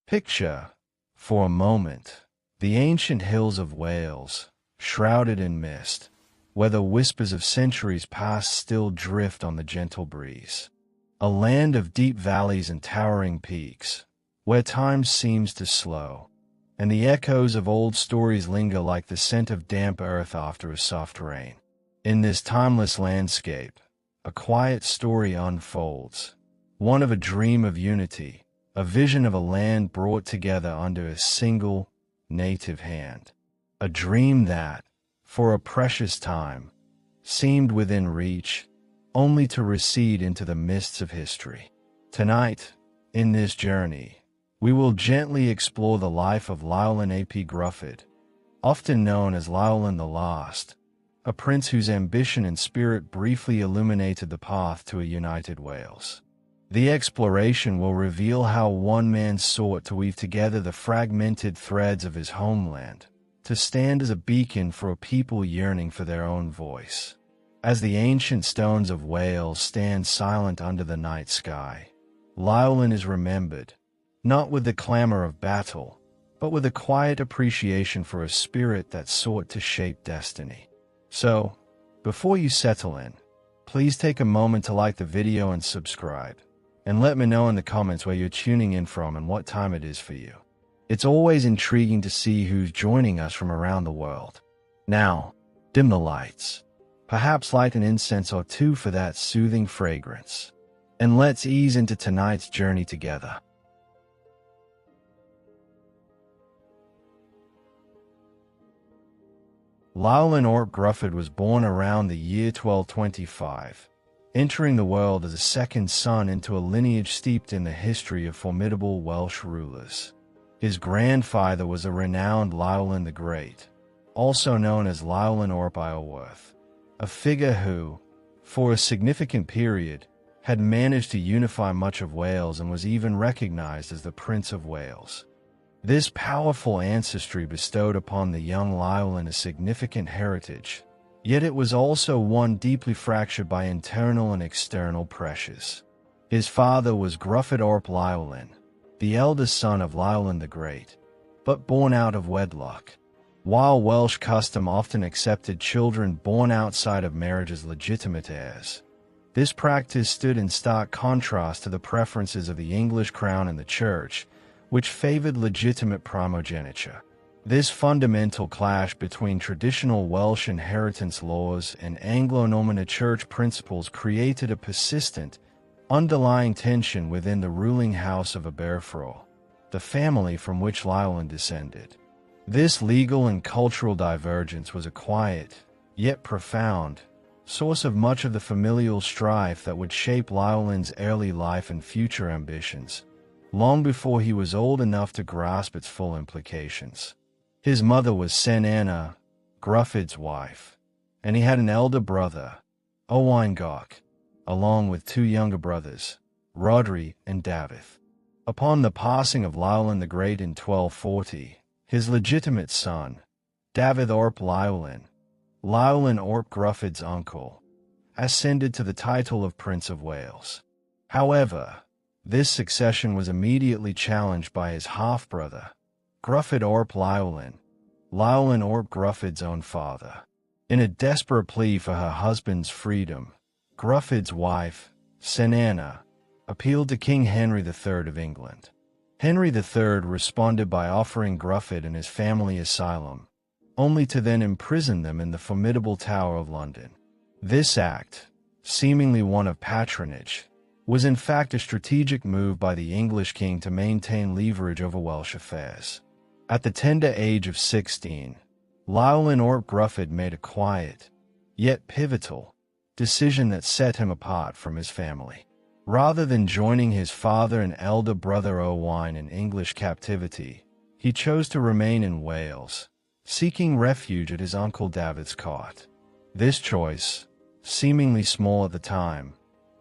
Picture, for a moment, the ancient hills of Wales, shrouded in mist, where the whispers of centuries past still drift on the gentle breeze. A land of deep valleys and towering peaks, where time seems to slow, and the echoes of old stories linger like the scent of damp earth after a soft rain. In this timeless landscape, a quiet story unfolds, one of a dream of unity, a vision of a land brought together under a single, native hand. A dream that, for a precious time, seemed within reach, only to recede into the mists of history. Tonight, in this journey, we will gently explore the life of Llywelyn ap Gruffydd, often known as Llywelyn the Last, a prince whose ambition and spirit briefly illuminated the path to a united Wales. The exploration will reveal how one man sought to weave together the fragmented threads of his homeland, to stand as a beacon for a people yearning for their own voice. As the ancient stones of Wales stand silent under the night sky, Llywelyn is remembered, not with the clamor of battle, but with a quiet appreciation for a spirit that sought to shape destiny. So, before you settle in, please take a moment to like the video and subscribe, and let me know in the comments where you're tuning in from and what time it is for you. It's always intriguing to see who's joining us from around the world. Now, dim the lights. Perhaps light an incense or two for that soothing fragrance. And let's ease into tonight's journey together. Llywelyn ap Gruffydd was born around the year 1225, entering the world as a second son into a lineage steeped in the history of formidable Welsh rulers. His grandfather was a renowned Llywelyn the Great, also known as Llywelyn ap Iorwerth, a figure who, for a significant period, had managed to unify much of Wales and was even recognized as the Prince of Wales. This powerful ancestry bestowed upon the young Llywelyn a significant heritage, yet it was also one deeply fractured by internal and external pressures. His father was Gruffydd ap Llywelyn, the eldest son of Llywelyn the Great, but born out of wedlock. While Welsh custom often accepted children born outside of marriage as legitimate heirs, this practice stood in stark contrast to the preferences of the English crown and the church, which favored legitimate primogeniture. This fundamental clash between traditional Welsh inheritance laws and Anglo-Norman church principles created a persistent, underlying tension within the ruling house of Aberfraw, the family from which Llywelyn descended. This legal and cultural divergence was a quiet, yet profound, source of much of the familial strife that would shape Llywelyn's early life and future ambitions, long before he was old enough to grasp its full implications. His mother was Senanna, Gruffydd's wife, and he had an elder brother, Owain Goch, along with two younger brothers, Rhodri and Dafydd. Upon the passing of Llywelyn the Great in 1240, his legitimate son, Dafydd ap Llywelyn, Llywelyn ap Gruffydd's uncle, ascended to the title of Prince of Wales. However, this succession was immediately challenged by his half-brother, Gruffydd ap Llywelyn, Llywelyn ap Gruffydd's own father. In a desperate plea for her husband's freedom, Gruffydd's wife, Senanna, appealed to King Henry III of England. Henry III responded by offering Gruffydd and his family asylum, only to then imprison them in the formidable Tower of London. This act, seemingly one of patronage, was in fact a strategic move by the English king to maintain leverage over Welsh affairs. At the tender age of 16, Llywelyn ap Gruffydd made a quiet, yet pivotal, decision that set him apart from his family. Rather than joining his father and elder brother Owain in English captivity, he chose to remain in Wales, seeking refuge at his uncle Dafydd's court. This choice, seemingly small at the time,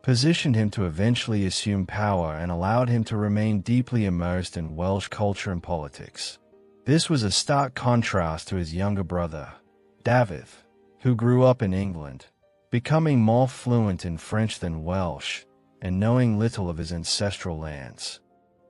positioned him to eventually assume power and allowed him to remain deeply immersed in Welsh culture and politics. This was a stark contrast to his younger brother, Dafydd, who grew up in England, becoming more fluent in French than Welsh, and knowing little of his ancestral lands.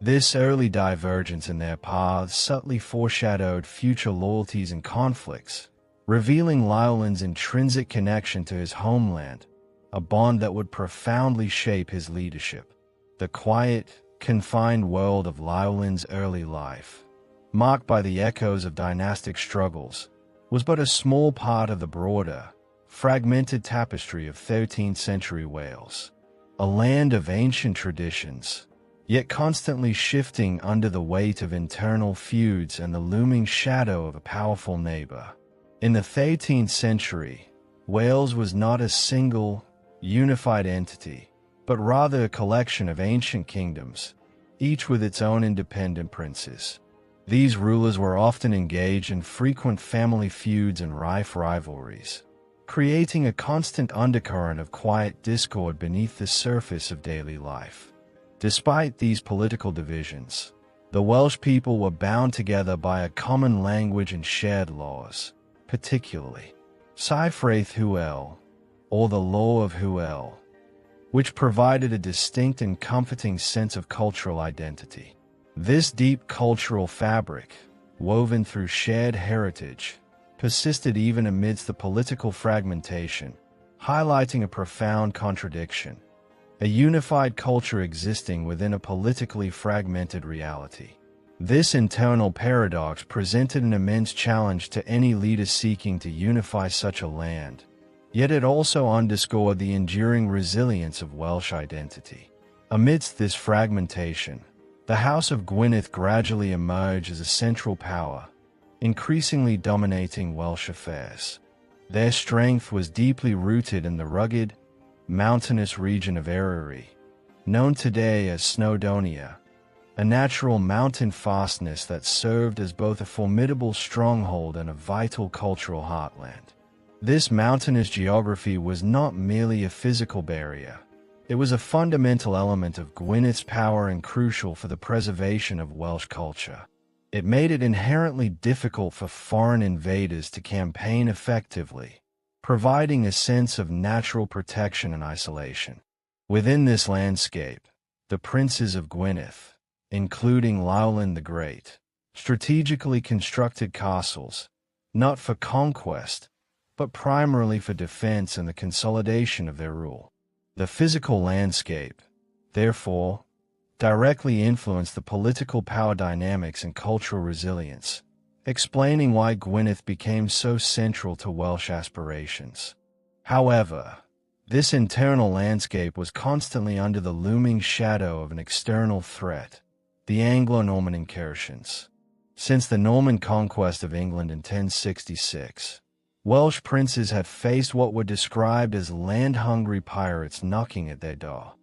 This early divergence in their paths subtly foreshadowed future loyalties and conflicts, revealing Llywelyn's intrinsic connection to his homeland, a bond that would profoundly shape his leadership. The quiet, confined world of Llywelyn's early life, marked by the echoes of dynastic struggles, was but a small part of the broader, fragmented tapestry of 13th century Wales, a land of ancient traditions, yet constantly shifting under the weight of internal feuds and the looming shadow of a powerful neighbor. In the 13th century, Wales was not a single, unified entity, but rather a collection of ancient kingdoms, each with its own independent princes. These rulers were often engaged in frequent family feuds and rife rivalries, creating a constant undercurrent of quiet discord beneath the surface of daily life. Despite these political divisions, the Welsh people were bound together by a common language and shared laws, particularly Cyfraith Hywel, or the Law of Hywel, which provided a distinct and comforting sense of cultural identity. This deep cultural fabric, woven through shared heritage, persisted even amidst the political fragmentation, highlighting a profound contradiction: a unified culture existing within a politically fragmented reality. This internal paradox presented an immense challenge to any leader seeking to unify such a land, yet it also underscored the enduring resilience of Welsh identity. Amidst this fragmentation, the House of Gwynedd gradually emerged as a central power, increasingly dominating Welsh affairs. Their strength was deeply rooted in the rugged, mountainous region of Eryri, known today as Snowdonia, a natural mountain fastness that served as both a formidable stronghold and a vital cultural heartland. This mountainous geography was not merely a physical barrier. It was a fundamental element of Gwyned's power and crucial for the preservation of Welsh culture. It made it inherently difficult for foreign invaders to campaign effectively, providing a sense of natural protection and isolation. Within this landscape, the princes of Gwynedd, including Llywelyn the Great, strategically constructed castles, not for conquest, but primarily for defense and the consolidation of their rule. The physical landscape, therefore, directly influenced the political power dynamics and cultural resilience, explaining why Gwynedd became so central to Welsh aspirations. However, this internal landscape was constantly under the looming shadow of an external threat: the Anglo-Norman incursions. Since the Norman conquest of England in 1066, Welsh princes had faced what were described as land-hungry pirates knocking at their door.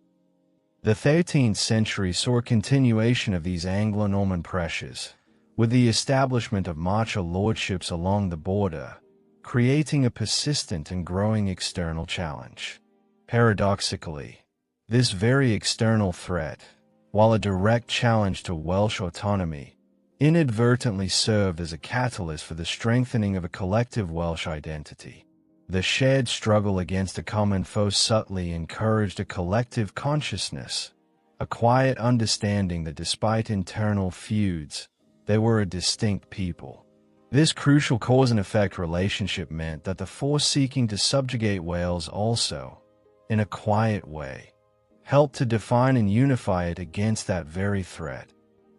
The 13th century saw a continuation of these Anglo-Norman pressures, with the establishment of marcher lordships along the border, creating a persistent and growing external challenge. Paradoxically, this very external threat, while a direct challenge to Welsh autonomy, inadvertently served as a catalyst for the strengthening of a collective Welsh identity. The shared struggle against a common foe subtly encouraged a collective consciousness, a quiet understanding that despite internal feuds, they were a distinct people. This crucial cause-and-effect relationship meant that the force seeking to subjugate Wales also, in a quiet way, helped to define and unify it against that very threat,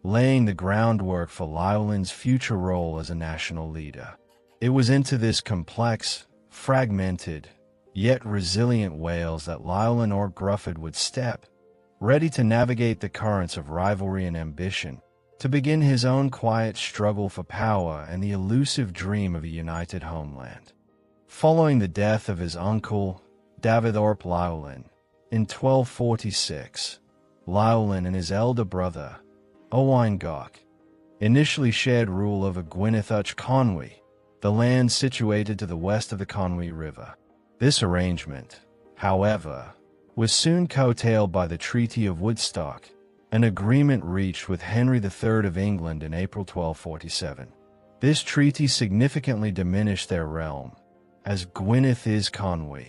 laying the groundwork for Llywelyn's future role as a national leader. It was into this complex, fragmented, yet resilient Wales that Llywelyn or Gruffydd would step, ready to navigate the currents of rivalry and ambition, to begin his own quiet struggle for power and the elusive dream of a united homeland. Following the death of his uncle, Dafydd ap Llywelyn, in 1246, Llywelyn and his elder brother, Owain Goch, initially shared rule over Gwynedd uch Conwy, the land situated to the west of the Conwy River. This arrangement, however, was soon curtailed by the Treaty of Woodstock, an agreement reached with Henry III of England in April 1247. This treaty significantly diminished their realm, as Gwynedd is Conwy,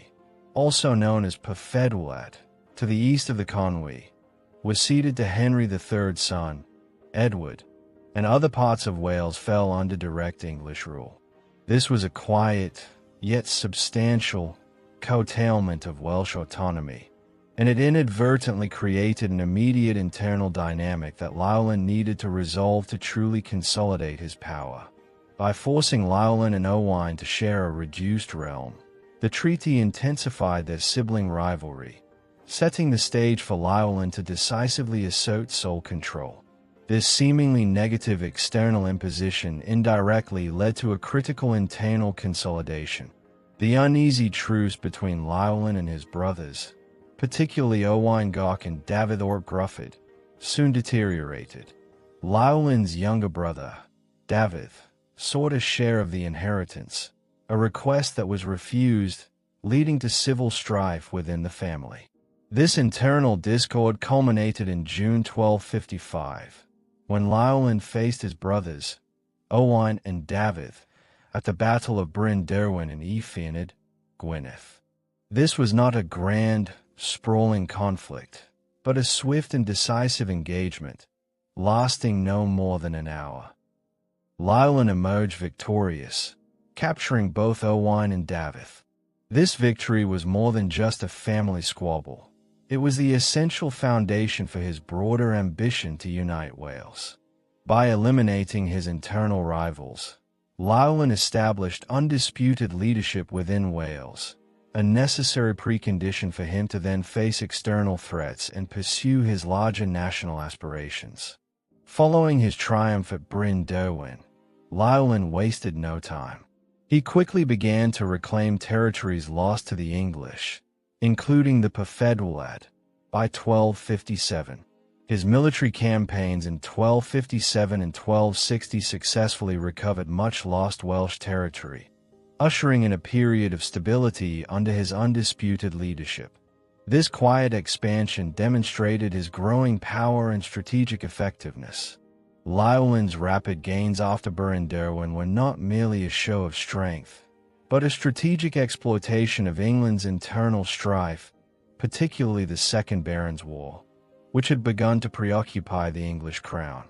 also known as Perfedwlat, to the east of the Conwy, was ceded to Henry III's son, Edward, and other parts of Wales fell under direct English rule. This was a quiet, yet substantial, curtailment of Welsh autonomy, and it inadvertently created an immediate internal dynamic that Llywelyn needed to resolve to truly consolidate his power. By forcing Llywelyn and Owain to share a reduced realm, the treaty intensified their sibling rivalry, setting the stage for Llywelyn to decisively assert sole control. This seemingly negative external imposition indirectly led to a critical internal consolidation. The uneasy truce between Llywelyn and his brothers, particularly Owain Goch and Dafydd Gruffydd, soon deteriorated. Llywelyn's younger brother, Dafydd, sought a share of the inheritance, a request that was refused, leading to civil strife within the family. This internal discord culminated in June 1255, when Llywelyn faced his brothers, Owain and Dafydd, at the Battle of Bryn Derwin in Efyned, Gwynedd. This was not a grand, sprawling conflict, but a swift and decisive engagement, lasting no more than an hour. Llywelyn emerged victorious, capturing both Owain and Dafydd. This victory was more than just a family squabble. It was the essential foundation for his broader ambition to unite Wales. By eliminating his internal rivals, Llywelyn established undisputed leadership within Wales, a necessary precondition for him to then face external threats and pursue his larger national aspirations. Following his triumph at Bryn Derwin, Llywelyn wasted no time. He quickly began to reclaim territories lost to the English, including the Pyfedwlad, by 1257. His military campaigns in 1257 and 1260 successfully recovered much lost Welsh territory, ushering in a period of stability under his undisputed leadership. This quiet expansion demonstrated his growing power and strategic effectiveness. Llywelyn's rapid gains after Bryn Derwin were not merely a show of strength, but a strategic exploitation of England's internal strife, particularly the Second Barons' War, which had begun to preoccupy the English crown.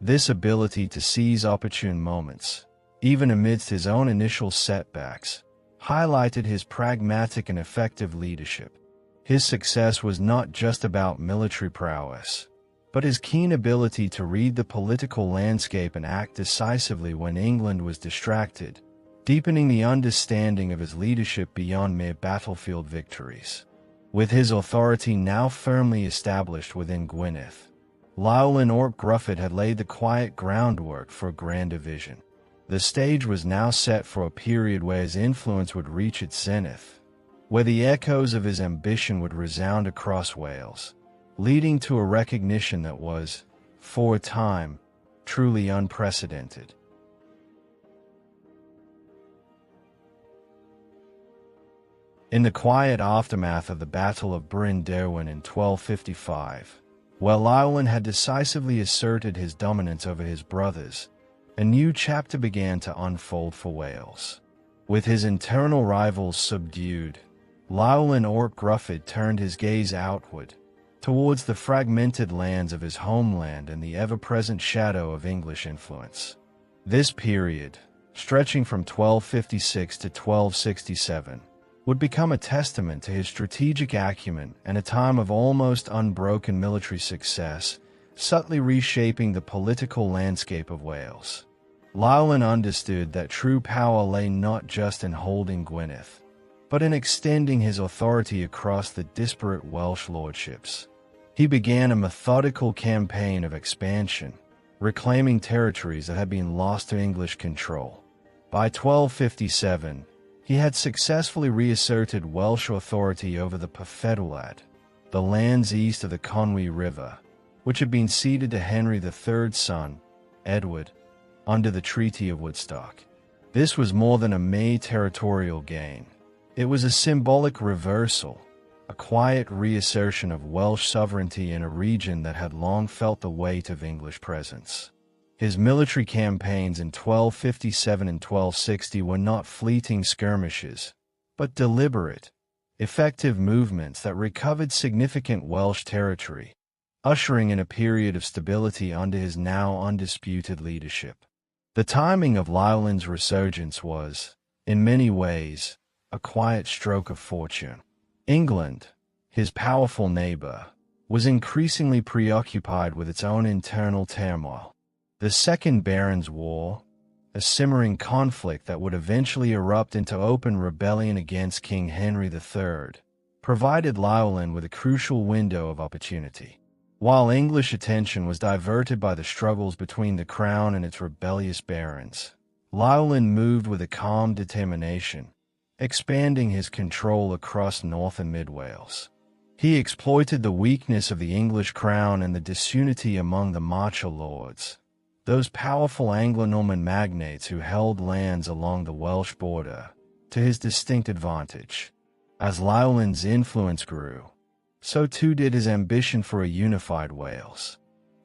This ability to seize opportune moments, even amidst his own initial setbacks, highlighted his pragmatic and effective leadership. His success was not just about military prowess, but his keen ability to read the political landscape and act decisively when England was distracted, deepening the understanding of his leadership beyond mere battlefield victories. With his authority now firmly established within Gwynedd, Llywelyn ap Gruffydd had laid the quiet groundwork for a grander vision. The stage was now set for a period where his influence would reach its zenith, where the echoes of his ambition would resound across Wales, leading to a recognition that was, for a time, truly unprecedented. In the quiet aftermath of the Battle of Bryn Derwin in 1255, where Llywelyn had decisively asserted his dominance over his brothers, a new chapter began to unfold for Wales. With his internal rivals subdued, Llywelyn ap Gruffydd turned his gaze outward, towards the fragmented lands of his homeland and the ever-present shadow of English influence. This period, stretching from 1256 to 1267, would become a testament to his strategic acumen and a time of almost unbroken military success, subtly reshaping the political landscape of Wales. Llywelyn understood that true power lay not just in holding Gwynedd, but in extending his authority across the disparate Welsh lordships. He began a methodical campaign of expansion, reclaiming territories that had been lost to English control. By 1257, he had successfully reasserted Welsh authority over the Pyfedwlad, the lands east of the Conwy River, which had been ceded to Henry III's son, Edward, under the Treaty of Woodstock. This was more than a mere territorial gain. It was a symbolic reversal, a quiet reassertion of Welsh sovereignty in a region that had long felt the weight of English presence. His military campaigns in 1257 and 1260 were not fleeting skirmishes, but deliberate, effective movements that recovered significant Welsh territory. ushering in a period of stability under his now undisputed leadership. The timing of Llywelyn's resurgence was, in many ways, a quiet stroke of fortune. England, his powerful neighbor, was increasingly preoccupied with its own internal turmoil. The Second Barons' War, a simmering conflict that would eventually erupt into open rebellion against King Henry III, provided Llywelyn with a crucial window of opportunity. While English attention was diverted by the struggles between the crown and its rebellious barons, Llywelyn moved with a calm determination, expanding his control across North and Mid Wales. He exploited the weakness of the English crown and the disunity among the marcher lords, those powerful Anglo-Norman magnates who held lands along the Welsh border, to his distinct advantage. As Llywelyn's influence grew, so too did his ambition for a unified Wales.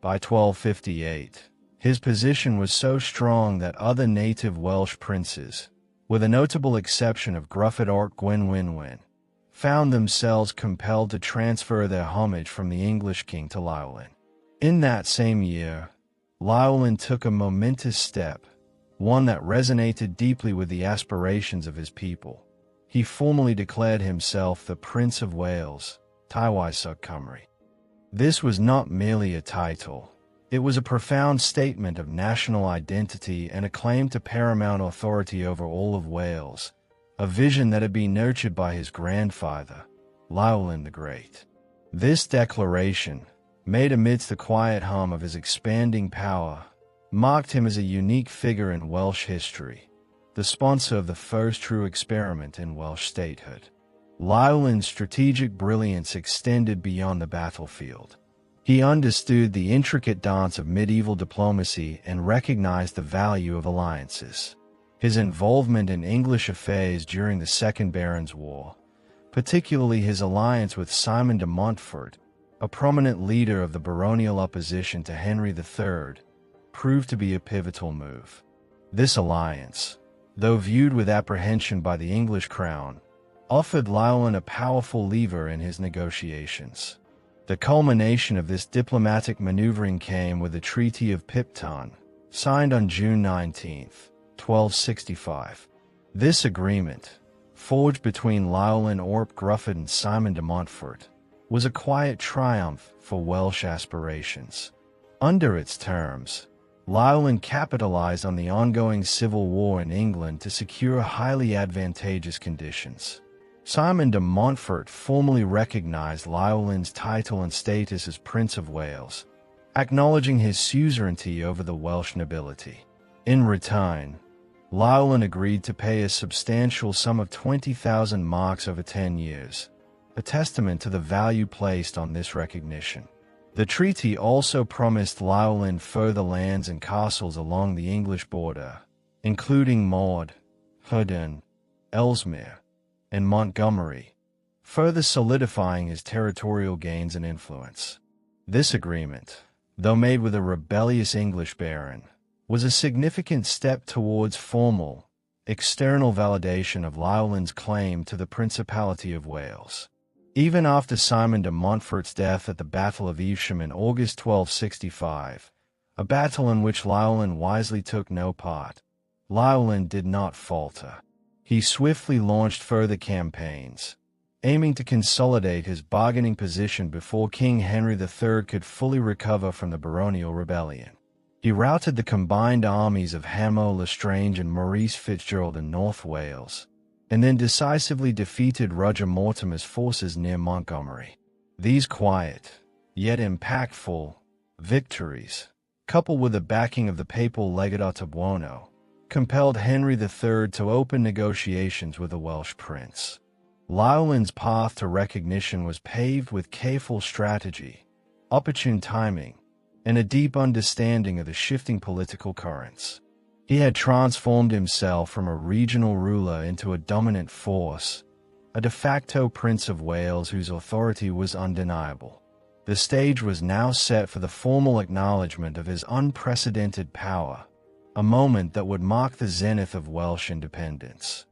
By 1258, his position was so strong that other native Welsh princes, with a notable exception of Gruffydd ap Gwynwynwyn, found themselves compelled to transfer their homage from the English king to Llywelyn. In that same year, Llywelyn took a momentous step, one that resonated deeply with the aspirations of his people. He formally declared himself the Prince of Wales, decisive. This was not merely a title. It was a profound statement of national identity and a claim to paramount authority over all of Wales, a vision that had been nurtured by his grandfather, Llywelyn the Great. This declaration, made amidst the quiet hum of his expanding power, marked him as a unique figure in Welsh history, the sponsor of the first true experiment in Welsh statehood. Llywelyn's strategic brilliance extended beyond the battlefield. He understood the intricate dance of medieval diplomacy and recognized the value of alliances. His involvement in English affairs during the Second Barons' War, particularly his alliance with Simon de Montfort, a prominent leader of the baronial opposition to Henry III, proved to be a pivotal move. This alliance, though viewed with apprehension by the English crown, offered Llywelyn a powerful lever in his negotiations. The culmination of this diplomatic maneuvering came with the Treaty of Bedtime, signed on June 19, 1265. This agreement, forged between Llywelyn ap Gruffydd and Simon de Montfort, was a quiet triumph for Welsh aspirations. Under its terms, Llywelyn capitalized on the ongoing civil war in England to secure highly advantageous conditions. Simon de Montfort formally recognized Llywelyn's title and status as Prince of Wales, acknowledging his suzerainty over the Welsh nobility. In return, Llywelyn agreed to pay a substantial sum of 20,000 marks over 10 years, a testament to the value placed on this recognition. The treaty also promised Llywelyn further lands and castles along the English border, including Maud, Hwden, Ellesmere, and Montgomery, further solidifying his territorial gains and influence. This agreement, though made with a rebellious English baron, was a significant step towards formal, external validation of Llywelyn's claim to the Principality of Wales. Even after Simon de Montfort's death at the Battle of Evesham in August 1265, a battle in which Llywelyn wisely took no part, Llywelyn did not falter. He swiftly launched further campaigns, aiming to consolidate his bargaining position before King Henry III could fully recover from the baronial rebellion. He routed the combined armies of Hamo Lestrange and Maurice Fitzgerald in North Wales, and then decisively defeated Roger Mortimer's forces near Montgomery. These quiet, yet impactful, victories, coupled with the backing of the papal legate Buono, compelled Henry III to open negotiations with the Welsh prince. Llywelyn's path to recognition was paved with careful strategy, opportune timing, and a deep understanding of the shifting political currents. He had transformed himself from a regional ruler into a dominant force, a de facto Prince of Wales whose authority was undeniable. The stage was now set for the formal acknowledgement of his unprecedented power, a moment that would mark the zenith of Welsh independence.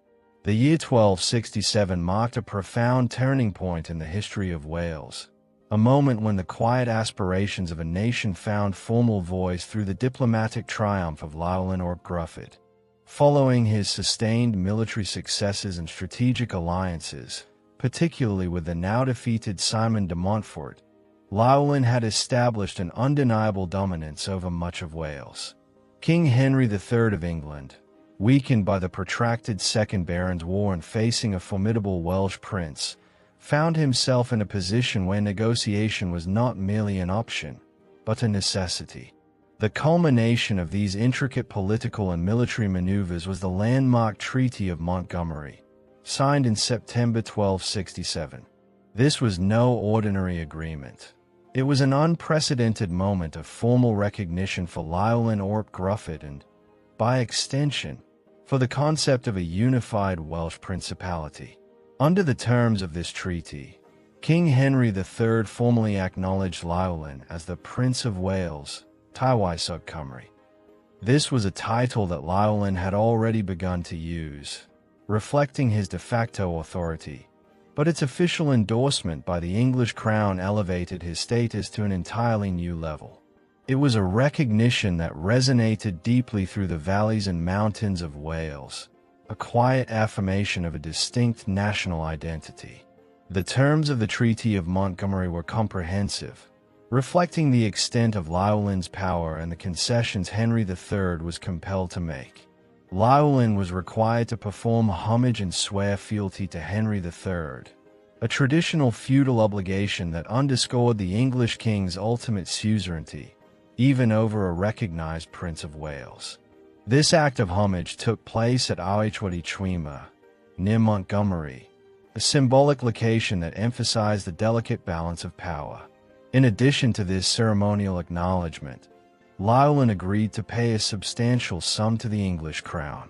The year 1267 marked a profound turning point in the history of Wales, a moment when the quiet aspirations of a nation found formal voice through the diplomatic triumph of Llywelyn Gruffydd. Following his sustained military successes and strategic alliances, particularly with the now-defeated Simon de Montfort, Llywelyn had established an undeniable dominance over much of Wales. King Henry III of England, weakened by the protracted Second Barons' War and facing a formidable Welsh prince, found himself in a position where negotiation was not merely an option, but a necessity. The culmination of these intricate political and military maneuvers was the landmark Treaty of Montgomery, signed in September 1267. This was no ordinary agreement. It was an unprecedented moment of formal recognition for Llywelyn Gruffydd and, by extension, for the concept of a unified Welsh principality. Under the terms of this treaty, King Henry III formally acknowledged Llywelyn as the Prince of Wales, Tywysog Cymru. This was a title that Llywelyn had already begun to use, reflecting his de facto authority, but its official endorsement by the English crown elevated his status to an entirely new level. It was a recognition that resonated deeply through the valleys and mountains of Wales, a quiet affirmation of a distinct national identity. The terms of the Treaty of Montgomery were comprehensive, reflecting the extent of Llywelyn's power and the concessions Henry III was compelled to make. Llywelyn was required to perform homage and swear fealty to Henry III, a traditional feudal obligation that underscored the English king's ultimate suzerainty, even over a recognized Prince of Wales. This act of homage took place at Llywelyn, near Montgomery, a symbolic location that emphasized the delicate balance of power. In addition to this ceremonial acknowledgement, Llywelyn agreed to pay a substantial sum to the English crown.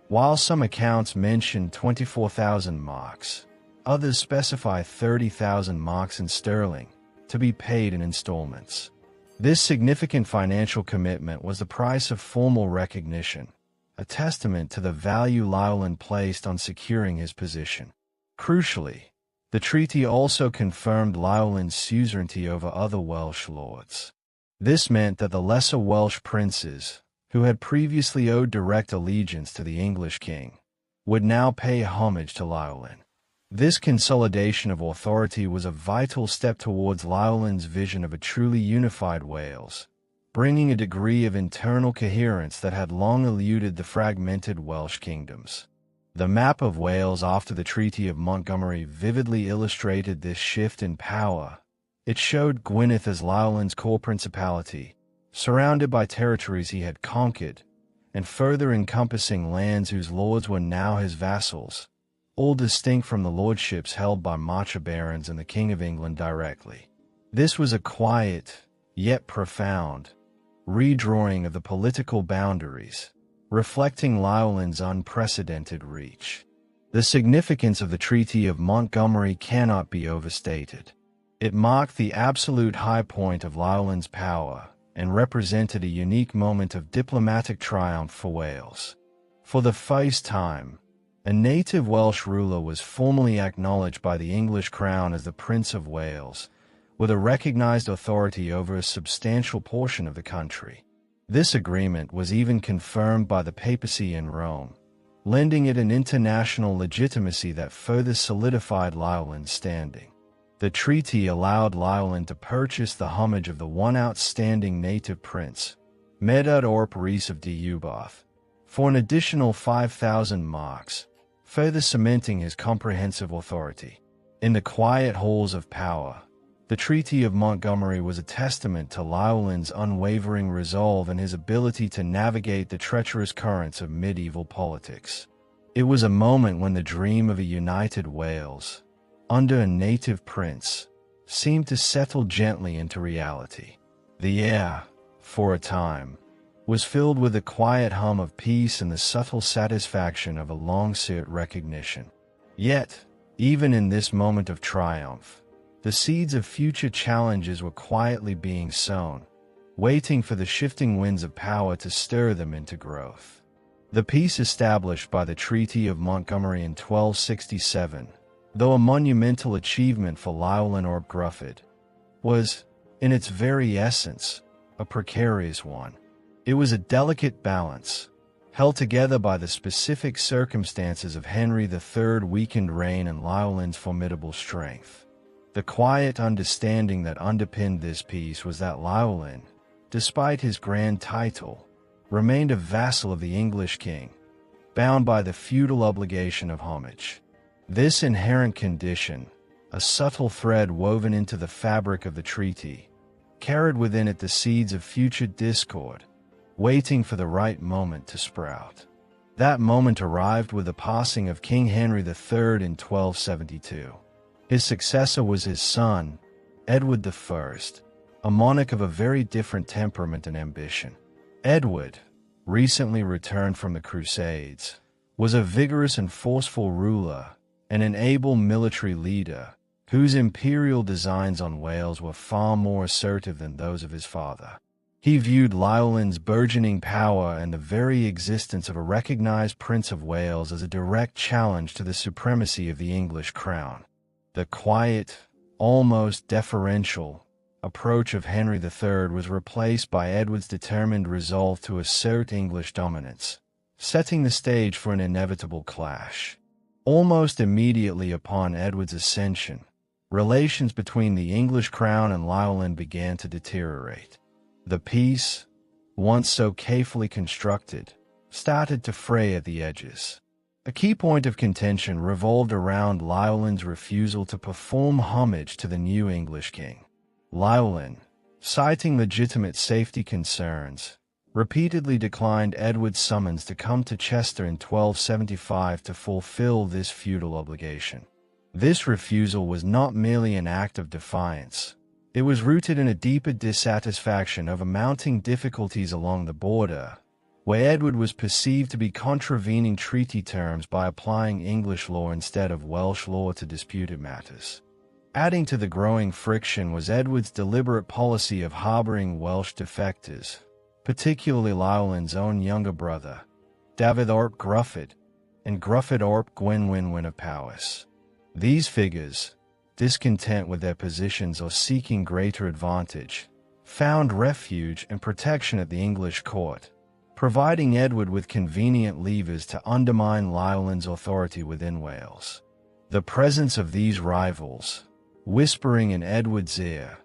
While some accounts mention 24,000 marks, others specify 30,000 marks in sterling, to be paid in installments. This significant financial commitment was the price of formal recognition, a testament to the value Llywelyn placed on securing his position. Crucially, the treaty also confirmed Llywelyn's suzerainty over other Welsh lords. This meant that the lesser Welsh princes, who had previously owed direct allegiance to the English king, would now pay homage to Llywelyn. This consolidation of authority was a vital step towards Llywelyn's vision of a truly unified Wales, bringing a degree of internal coherence that had long eluded the fragmented Welsh kingdoms. The map of Wales after the Treaty of Montgomery vividly illustrated this shift in power. It showed Gwynedd as Llywelyn's core principality, surrounded by territories he had conquered, and further encompassing lands whose lords were now his vassals, all distinct from the lordships held by Marcher barons and the King of England directly. This was a quiet, yet profound, redrawing of the political boundaries, reflecting Llywelyn's unprecedented reach. The significance of the Treaty of Montgomery cannot be overstated. It marked the absolute high point of Llywelyn's power and represented a unique moment of diplomatic triumph for Wales. For the first time, a native Welsh ruler was formally acknowledged by the English crown as the Prince of Wales, with a recognized authority over a substantial portion of the country. This agreement was even confirmed by the papacy in Rome, lending it an international legitimacy that further solidified Llywelyn's standing. The treaty allowed Llywelyn to purchase the homage of the one outstanding native prince, Medard Rhys of Deheubarth, for an additional 5,000 marks, further cementing his comprehensive authority. In the quiet halls of power, the Treaty of Montgomery was a testament to Llywelyn's unwavering resolve and his ability to navigate the treacherous currents of medieval politics. It was a moment when the dream of a united Wales, under a native prince, seemed to settle gently into reality. The air, for a time, was filled with the quiet hum of peace and the subtle satisfaction of a long-sought recognition. Yet, even in this moment of triumph, the seeds of future challenges were quietly being sown, waiting for the shifting winds of power to stir them into growth. The peace established by the Treaty of Montgomery in 1267, though a monumental achievement for Llywelyn Gruffydd, was, in its very essence, a precarious one. It was a delicate balance, held together by the specific circumstances of Henry III's weakened reign and Llywelyn's formidable strength. The quiet understanding that underpinned this peace was that Llywelyn, despite his grand title, remained a vassal of the English king, bound by the feudal obligation of homage. This inherent condition, a subtle thread woven into the fabric of the treaty, carried within it the seeds of future discord, waiting for the right moment to sprout. That moment arrived with the passing of King Henry III in 1272. His successor was his son, Edward I, a monarch of a very different temperament and ambition. Edward, recently returned from the Crusades, was a vigorous and forceful ruler and an able military leader whose imperial designs on Wales were far more assertive than those of his father. He viewed Llywelyn's burgeoning power and the very existence of a recognized Prince of Wales as a direct challenge to the supremacy of the English crown. The quiet, almost deferential, approach of Henry III was replaced by Edward's determined resolve to assert English dominance, setting the stage for an inevitable clash. Almost immediately upon Edward's ascension, relations between the English crown and Llywelyn began to deteriorate. The peace, once so carefully constructed, started to fray at the edges. A key point of contention revolved around Llywelyn's refusal to perform homage to the new English king. Llywelyn, citing legitimate safety concerns, repeatedly declined Edward's summons to come to Chester in 1275 to fulfill this feudal obligation. This refusal was not merely an act of defiance. It was rooted in a deeper dissatisfaction over mounting difficulties along the border, where Edward was perceived to be contravening treaty terms by applying English law instead of Welsh law to disputed matters. Adding to the growing friction was Edward's deliberate policy of harboring Welsh defectors, particularly Llywelyn's own younger brother, David ap Gruffydd, and Gruffydd ap Gwynwynwyn of Powys. These figures, discontent with their positions or seeking greater advantage, found refuge and protection at the English court, providing Edward with convenient levers to undermine Llywelyn's authority within Wales. The presence of these rivals, whispering in Edward's ear,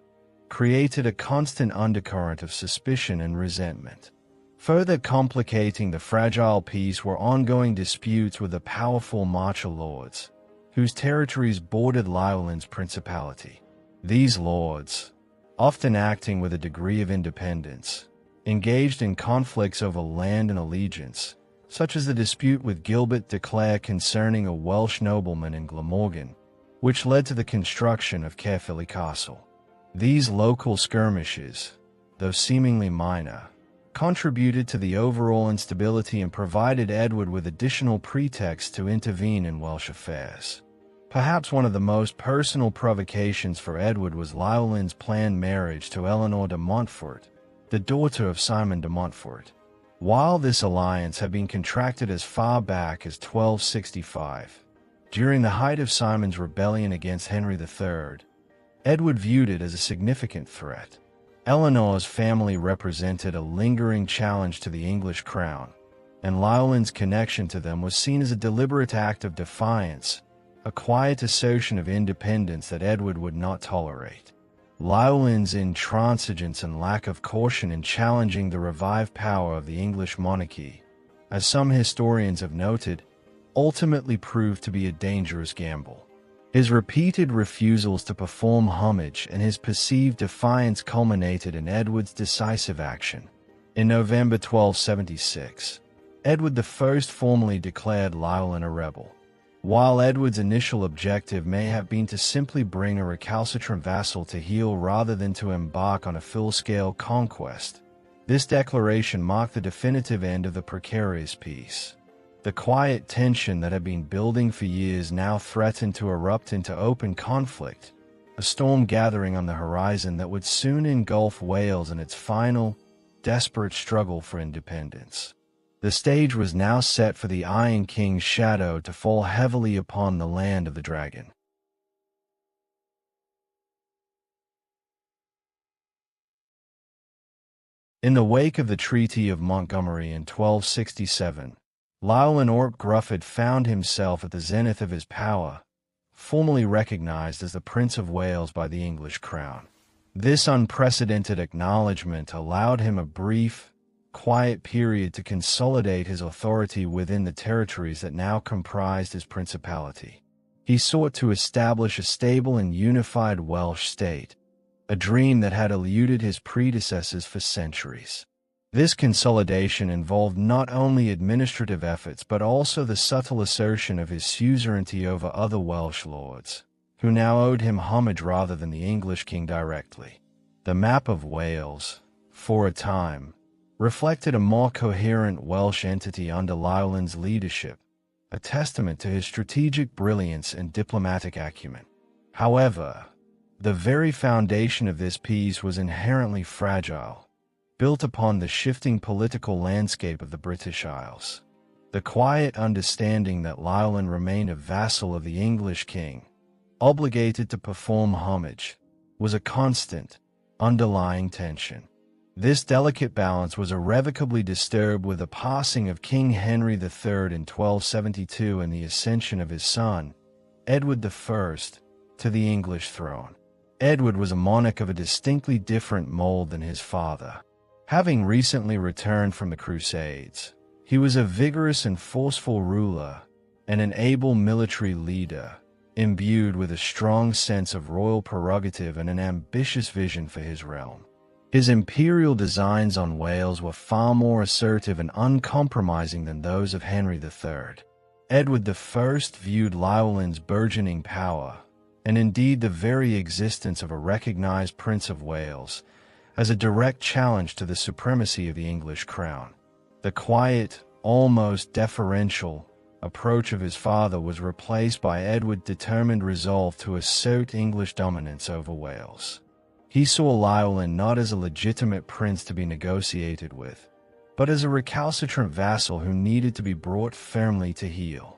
created a constant undercurrent of suspicion and resentment. Further complicating the fragile peace were ongoing disputes with the powerful marcher lords, whose territories bordered Llywelyn's principality. These lords, often acting with a degree of independence, engaged in conflicts over land and allegiance, such as the dispute with Gilbert de Clare concerning a Welsh nobleman in Glamorgan, which led to the construction of Caerphilly Castle. These local skirmishes, though seemingly minor, contributed to the overall instability and provided Edward with additional pretexts to intervene in Welsh affairs. Perhaps one of the most personal provocations for Edward was Llywelyn's planned marriage to Eleanor de Montfort, the daughter of Simon de Montfort. While this alliance had been contracted as far back as 1265, during the height of Simon's rebellion against Henry III, Edward viewed it as a significant threat. Eleanor's family represented a lingering challenge to the English crown, and Llywelyn's connection to them was seen as a deliberate act of defiance, a quiet assertion of independence that Edward would not tolerate. Llywelyn's intransigence and lack of caution in challenging the revived power of the English monarchy, as some historians have noted, ultimately proved to be a dangerous gamble. His repeated refusals to perform homage and his perceived defiance culminated in Edward's decisive action. In November 1276, Edward I formally declared Llywelyn a rebel. While Edward's initial objective may have been to simply bring a recalcitrant vassal to heel rather than to embark on a full-scale conquest, this declaration marked the definitive end of the precarious peace. The quiet tension that had been building for years now threatened to erupt into open conflict, a storm gathering on the horizon that would soon engulf Wales in its final, desperate struggle for independence. The stage was now set for the Iron King's shadow to fall heavily upon the land of the dragon. In the wake of the Treaty of Montgomery in 1267, Llywelyn Gruffydd found himself at the zenith of his power, formally recognized as the Prince of Wales by the English crown. This unprecedented acknowledgement allowed him a brief, quiet period to consolidate his authority within the territories that now comprised his principality. He sought to establish a stable and unified Welsh state, a dream that had eluded his predecessors for centuries. This consolidation involved not only administrative efforts but also the subtle assertion of his suzerainty over other Welsh lords, who now owed him homage rather than the English king directly. The map of Wales, for a time, reflected a more coherent Welsh entity under Llywelyn's leadership, a testament to his strategic brilliance and diplomatic acumen. However, the very foundation of this piece was inherently fragile, built upon the shifting political landscape of the British Isles. The quiet understanding that Llywelyn remained a vassal of the English king, obligated to perform homage, was a constant, underlying tension. This delicate balance was irrevocably disturbed with the passing of King Henry III in 1272 and the ascension of his son, Edward I, to the English throne. Edward was a monarch of a distinctly different mold than his father. Having recently returned from the Crusades, he was a vigorous and forceful ruler and an able military leader, imbued with a strong sense of royal prerogative and an ambitious vision for his realm. His imperial designs on Wales were far more assertive and uncompromising than those of Henry III. Edward I viewed Llywelyn's burgeoning power, and indeed the very existence of a recognized Prince of Wales, as a direct challenge to the supremacy of the English crown. The quiet, almost deferential, approach of his father was replaced by Edward's determined resolve to assert English dominance over Wales. He saw Llywelyn not as a legitimate prince to be negotiated with, but as a recalcitrant vassal who needed to be brought firmly to heel.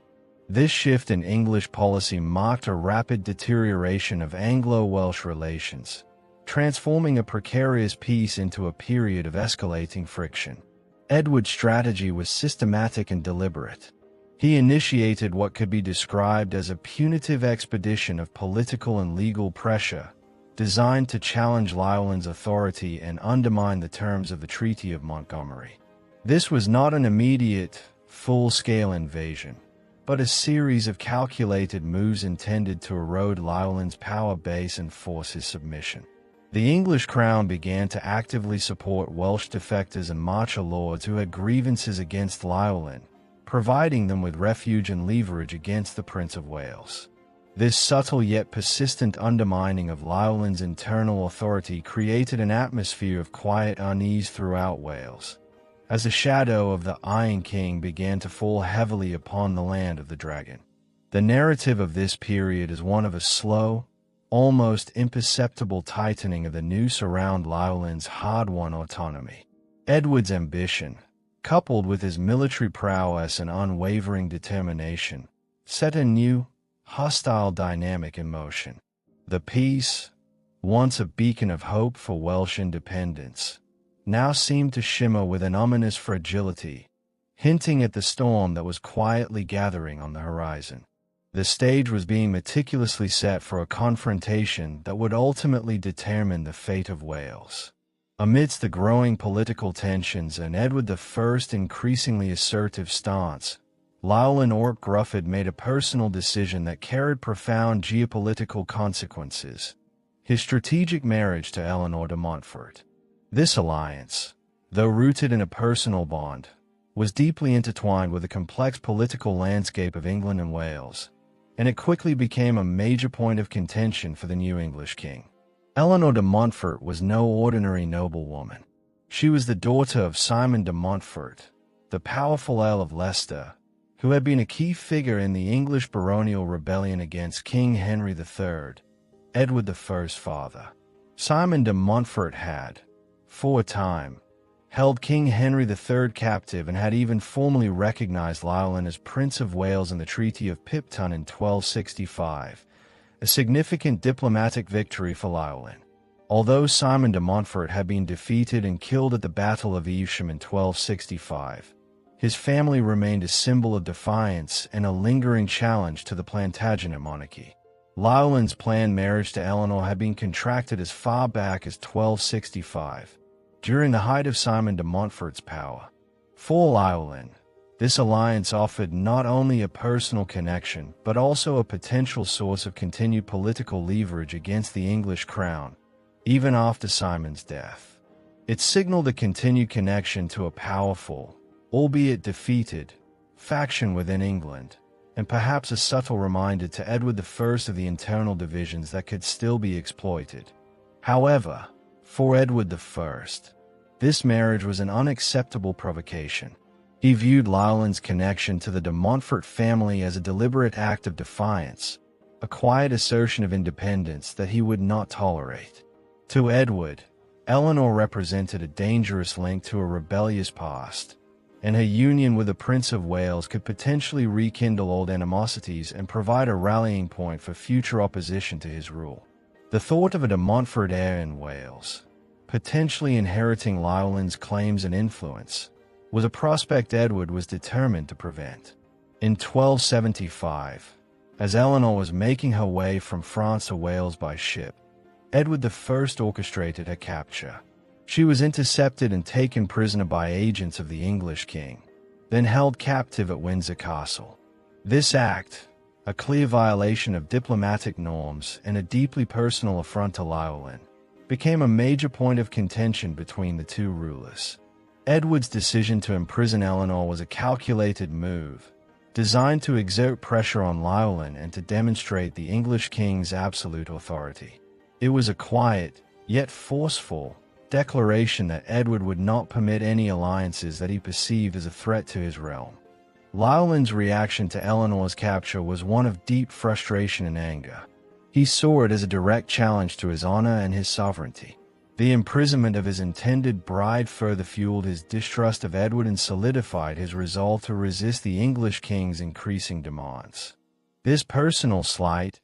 This shift in English policy marked a rapid deterioration of Anglo-Welsh relations, transforming a precarious peace into a period of escalating friction. Edward's strategy was systematic and deliberate. He initiated what could be described as a punitive expedition of political and legal pressure, designed to challenge Llywelyn's authority and undermine the terms of the Treaty of Montgomery. This was not an immediate, full-scale invasion, but a series of calculated moves intended to erode Llywelyn's power base and force his submission. The English crown began to actively support Welsh defectors and marcher lords who had grievances against Llywelyn, providing them with refuge and leverage against the Prince of Wales. This subtle yet persistent undermining of Llywelyn's internal authority created an atmosphere of quiet unease throughout Wales, as the shadow of the Iron King began to fall heavily upon the land of the Dragon. The narrative of this period is one of a slow, almost imperceptible tightening of the noose around Llywelyn's hard-won autonomy. Edward's ambition, coupled with his military prowess and unwavering determination, set a new, hostile dynamic in motion. The peace, once a beacon of hope for Welsh independence, now seemed to shimmer with an ominous fragility, hinting at the storm that was quietly gathering on the horizon. The stage was being meticulously set for a confrontation that would ultimately determine the fate of Wales. Amidst the growing political tensions and Edward I's increasingly assertive stance, Llywelyn Gruffydd made a personal decision that carried profound geopolitical consequences: his strategic marriage to Eleanor de Montfort. This alliance, though rooted in a personal bond, was deeply intertwined with the complex political landscape of England and Wales, and it quickly became a major point of contention for the new English king. Eleanor de Montfort was no ordinary noblewoman. She was the daughter of Simon de Montfort, the powerful Earl of Leicester, who had been a key figure in the English baronial rebellion against King Henry III, Edward I's father. Simon de Montfort had, for a time, held King Henry III captive and had even formally recognized Llywelyn as Prince of Wales in the Treaty of Bedtime in 1265, a significant diplomatic victory for Llywelyn. Although Simon de Montfort had been defeated and killed at the Battle of Evesham in 1265, his family remained a symbol of defiance and a lingering challenge to the Plantagenet monarchy. Llywelyn's planned marriage to Eleanor had been contracted as far back as 1265, during the height of Simon de Montfort's power. For Llywelyn, this alliance offered not only a personal connection but also a potential source of continued political leverage against the English crown, even after Simon's death. It signaled a continued connection to a powerful, albeit defeated, faction within England, and perhaps a subtle reminder to Edward I of the internal divisions that could still be exploited. However, for Edward I, this marriage was an unacceptable provocation. He viewed Llywelyn's connection to the de Montfort family as a deliberate act of defiance, a quiet assertion of independence that he would not tolerate. To Edward, Eleanor represented a dangerous link to a rebellious past, and her union with the Prince of Wales could potentially rekindle old animosities and provide a rallying point for future opposition to his rule. The thought of a de Montfort heir in Wales, potentially inheriting Llywelyn's claims and influence, was a prospect Edward was determined to prevent. In 1275, as Eleanor was making her way from France to Wales by ship, Edward I orchestrated her capture. She was intercepted and taken prisoner by agents of the English king, then held captive at Windsor Castle. This act, a clear violation of diplomatic norms and a deeply personal affront to Llywelyn, became a major point of contention between the two rulers. Edward's decision to imprison Eleanor was a calculated move, designed to exert pressure on Llywelyn and to demonstrate the English king's absolute authority. It was a quiet, yet forceful, declaration that Edward would not permit any alliances that he perceived as a threat to his realm. Llywelyn's reaction to Eleanor's capture was one of deep frustration and anger. He saw it as a direct challenge to his honor and his sovereignty. The imprisonment of his intended bride further fueled his distrust of Edward and solidified his resolve to resist the English king's increasing demands. This personal slight,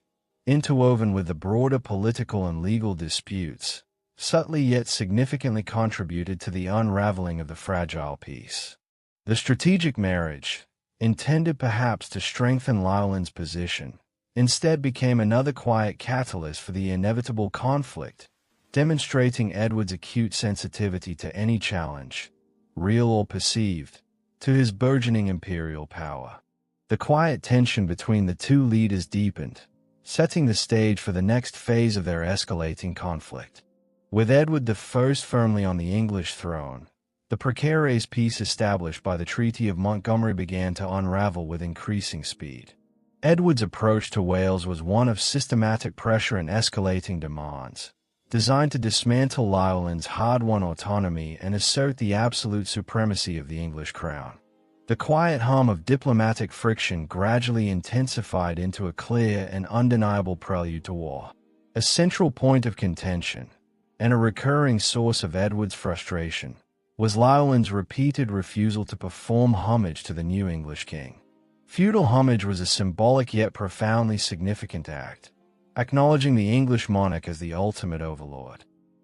interwoven with the broader political and legal disputes, subtly yet significantly contributed to the unraveling of the fragile peace. The strategic marriage, intended perhaps to strengthen Llywelyn's position, instead became another quiet catalyst for the inevitable conflict, demonstrating Edward's acute sensitivity to any challenge, real or perceived, to his burgeoning imperial power. The quiet tension between the two leaders deepened, setting the stage for the next phase of their escalating conflict. With Edward I firmly on the English throne, the precarious peace established by the Treaty of Montgomery began to unravel with increasing speed. Edward's approach to Wales was one of systematic pressure and escalating demands, designed to dismantle Llywelyn's hard-won autonomy and assert the absolute supremacy of the English crown. The quiet hum of diplomatic friction gradually intensified into a clear and undeniable prelude to war. A central point of contention, and a recurring source of Edward's frustration, was Llywelyn's repeated refusal to perform homage to the new English king. Feudal homage was a symbolic yet profoundly significant act, acknowledging the English monarch as the ultimate overlord.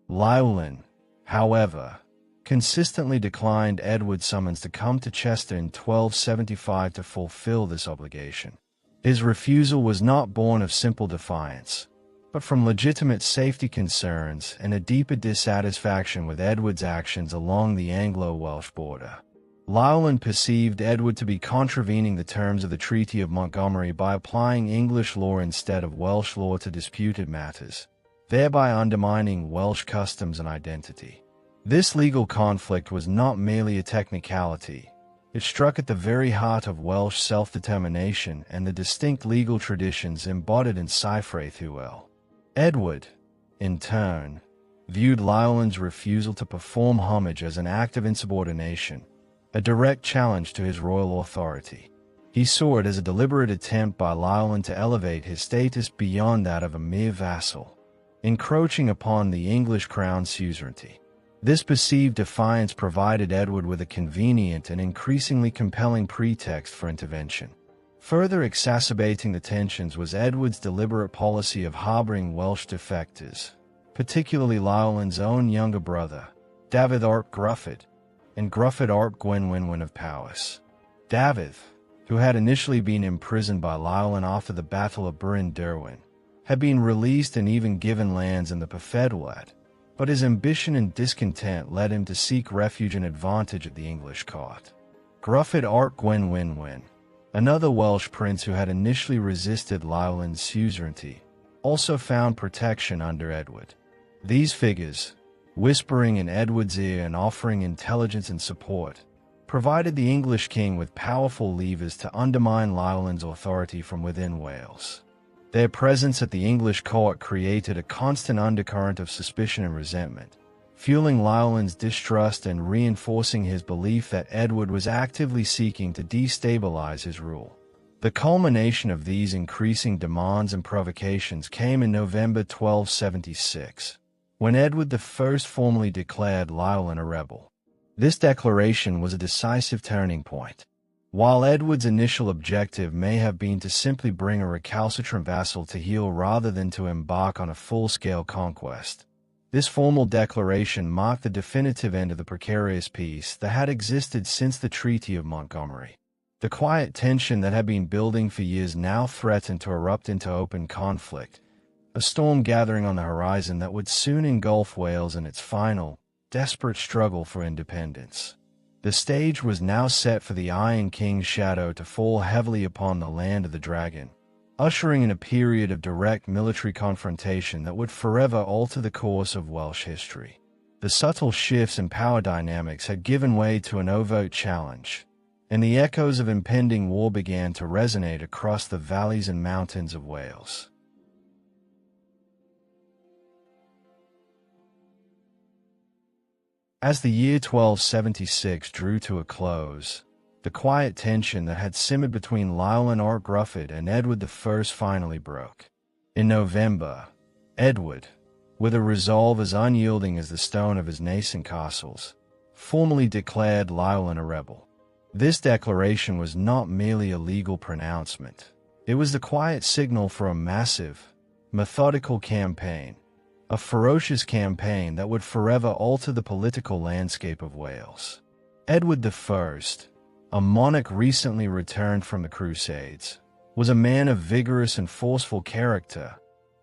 Llywelyn, however, consistently declined Edward's summons to come to Chester in 1275 to fulfill this obligation. His refusal was not born of simple defiance, but from legitimate safety concerns and a deeper dissatisfaction with Edward's actions along the Anglo-Welsh border. Llywelyn perceived Edward to be contravening the terms of the Treaty of Montgomery by applying English law instead of Welsh law to disputed matters, thereby undermining Welsh customs and identity. This legal conflict was not merely a technicality. It struck at the very heart of Welsh self-determination and the distinct legal traditions embodied in Cyfraith Hywel. Edward, in turn, viewed Llywelyn's refusal to perform homage as an act of insubordination, a direct challenge to his royal authority. He saw it as a deliberate attempt by Llywelyn to elevate his status beyond that of a mere vassal, encroaching upon the English crown's suzerainty. This perceived defiance provided Edward with a convenient and increasingly compelling pretext for intervention. Further exacerbating the tensions was Edward's deliberate policy of harboring Welsh defectors, particularly Llywelyn's own younger brother, David ap Gruffydd, and Gruffydd ap Gwynwynwyn of Powys. David, who had initially been imprisoned by Llywelyn after the Battle of Bryn Derwin, had been released and even given lands in the Pyfedwlad, but his ambition and discontent led him to seek refuge and advantage at the English court. Gruffydd ap Gwynwynwyn, another Welsh prince who had initially resisted Llywelyn's suzerainty, also found protection under Edward. These figures, whispering in Edward's ear and offering intelligence and support, provided the English king with powerful levers to undermine Llywelyn's authority from within Wales. Their presence at the English court created a constant undercurrent of suspicion and resentment, fueling Llywelyn's distrust and reinforcing his belief that Edward was actively seeking to destabilize his rule. The culmination of these increasing demands and provocations came in November 1276, when Edward I formally declared Llywelyn a rebel. This declaration was a decisive turning point. While Edward's initial objective may have been to simply bring a recalcitrant vassal to heel rather than to embark on a full-scale conquest, this formal declaration marked the definitive end of the precarious peace that had existed since the Treaty of Montgomery. The quiet tension that had been building for years now threatened to erupt into open conflict, a storm gathering on the horizon that would soon engulf Wales in its final, desperate struggle for independence. The stage was now set for the Iron King's shadow to fall heavily upon the land of the dragon, ushering in a period of direct military confrontation that would forever alter the course of Welsh history. The subtle shifts in power dynamics had given way to an overt challenge, and the echoes of impending war began to resonate across the valleys and mountains of Wales. As the year 1276 drew to a close, the quiet tension that had simmered between Llywelyn ap Gruffydd and Edward I finally broke. In November, Edward, with a resolve as unyielding as the stone of his nascent castles, formally declared Llywelyn a rebel. This declaration was not merely a legal pronouncement. It was the quiet signal for a massive, methodical campaign, a ferocious campaign that would forever alter the political landscape of Wales. Edward I, a monarch recently returned from the Crusades, was a man of vigorous and forceful character,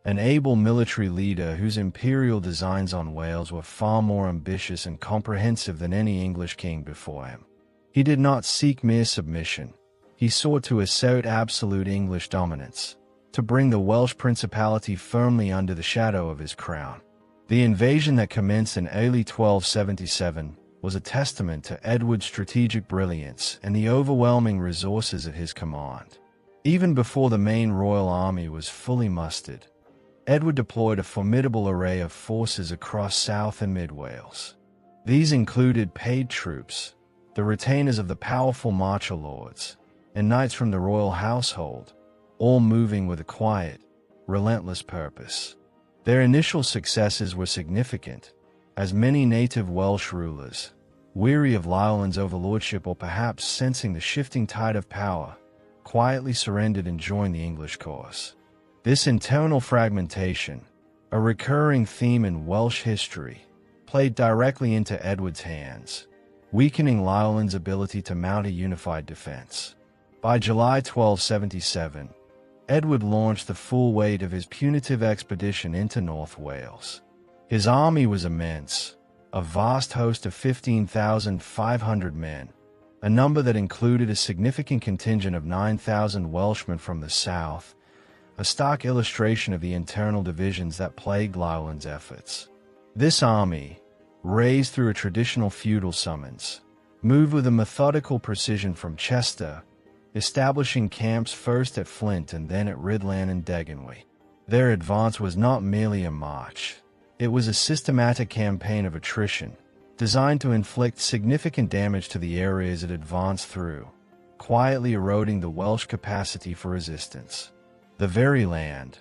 an able military leader whose imperial designs on Wales were far more ambitious and comprehensive than any English king before him. He did not seek mere submission. He sought to assert absolute English dominance, to bring the Welsh principality firmly under the shadow of his crown. The invasion that commenced in early 1277 was a testament to Edward's strategic brilliance and the overwhelming resources at his command. Even before the main royal army was fully mustered, Edward deployed a formidable array of forces across South and Mid Wales. These included paid troops, the retainers of the powerful marcher lords, and knights from the royal household, all moving with a quiet, relentless purpose. Their initial successes were significant, as many native Welsh rulers, weary of Llywelyn's overlordship or perhaps sensing the shifting tide of power, quietly surrendered and joined the English cause. This internal fragmentation, a recurring theme in Welsh history, played directly into Edward's hands, weakening Llywelyn's ability to mount a unified defense. By July 1277, Edward launched the full weight of his punitive expedition into North Wales. His army was immense, a vast host of 15,500 men, a number that included a significant contingent of 9,000 Welshmen from the south, a stark illustration of the internal divisions that plagued Llywelyn's efforts. This army, raised through a traditional feudal summons, moved with a methodical precision from Chester, establishing camps first at Flint and then at Rydlan and Deganwy. Their advance was not merely a march. It was a systematic campaign of attrition, designed to inflict significant damage to the areas it advanced through, quietly eroding the Welsh capacity for resistance. The very land,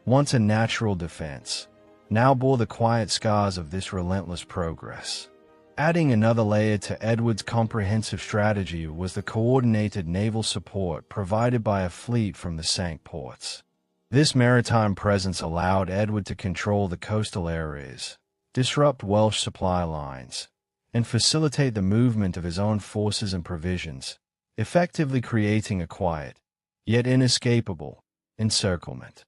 once a natural defense, now bore the quiet scars of this relentless progress. Adding another layer to Edward's comprehensive strategy was the coordinated naval support provided by a fleet from the Cinque Ports. This maritime presence allowed Edward to control the coastal areas, disrupt Welsh supply lines, and facilitate the movement of his own forces and provisions, effectively creating a quiet, yet inescapable, encirclement.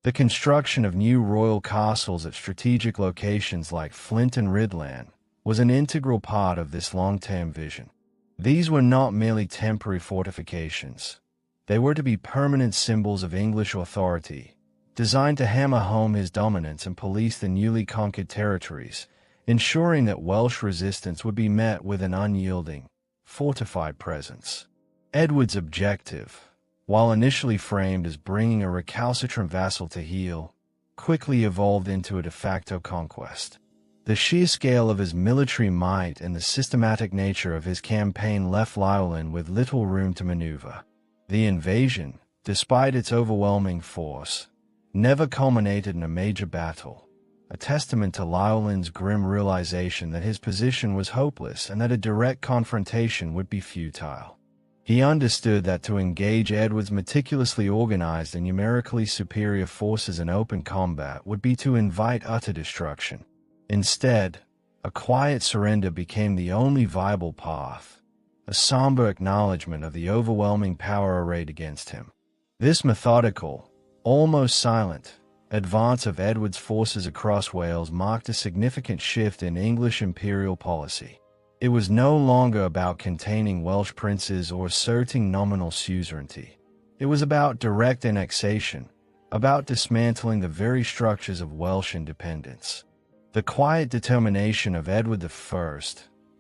The construction of new royal castles at strategic locations like Flint and Rydlan was an integral part of this long-term vision. These were not merely temporary fortifications. They were to be permanent symbols of English authority, designed to hammer home his dominance and police the newly conquered territories, ensuring that Welsh resistance would be met with an unyielding, fortified presence. Edward's objective, while initially framed as bringing a recalcitrant vassal to heel, quickly evolved into a de facto conquest. The sheer scale of his military might and the systematic nature of his campaign left Llywelyn with little room to maneuver. The invasion, despite its overwhelming force, never culminated in a major battle, a testament to Llywelyn's grim realization that his position was hopeless and that a direct confrontation would be futile. He understood that to engage Edward's meticulously organized and numerically superior forces in open combat would be to invite utter destruction. Instead, a quiet surrender became the only viable path, a somber acknowledgement of the overwhelming power arrayed against him. This methodical, almost silent, advance of Edward's forces across Wales marked a significant shift in English imperial policy. It was no longer about containing Welsh princes or asserting nominal suzerainty. It was about direct annexation, about dismantling the very structures of Welsh independence. The quiet determination of Edward I,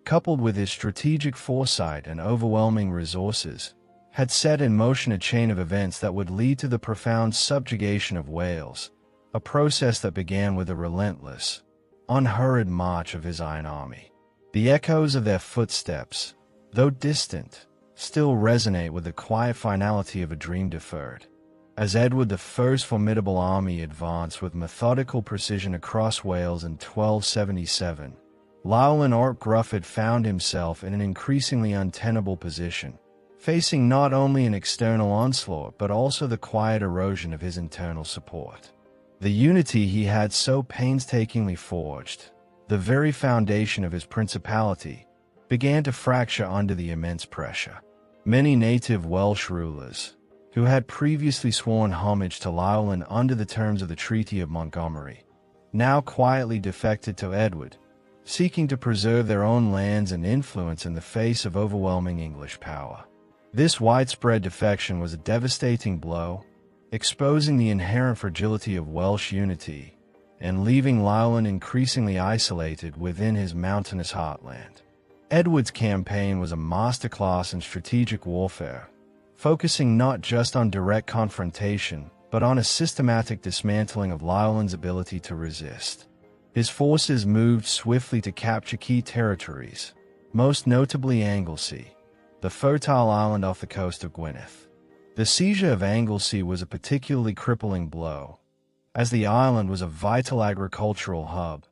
coupled with his strategic foresight and overwhelming resources, had set in motion a chain of events that would lead to the profound subjugation of Wales, a process that began with a relentless, unhurried march of his Iron Army. The echoes of their footsteps, though distant, still resonate with the quiet finality of a dream deferred. As Edward I's formidable army advanced with methodical precision across Wales in 1277, Llywelyn ap Gruffydd found himself in an increasingly untenable position, facing not only an external onslaught but also the quiet erosion of his internal support. The unity he had so painstakingly forged, the very foundation of his principality, began to fracture under the immense pressure. Many native Welsh rulers, who had previously sworn homage to Llywelyn under the terms of the Treaty of Montgomery, now quietly defected to Edward, seeking to preserve their own lands and influence in the face of overwhelming English power. This widespread defection was a devastating blow, exposing the inherent fragility of Welsh unity and leaving Llywelyn increasingly isolated within his mountainous heartland. Edward's campaign was a masterclass in strategic warfare, focusing not just on direct confrontation, but on a systematic dismantling of Llywelyn's ability to resist. His forces moved swiftly to capture key territories, most notably Anglesey, the fertile island off the coast of Gwynedd. The seizure of Anglesey was a particularly crippling blow, as the island was a vital agricultural hub,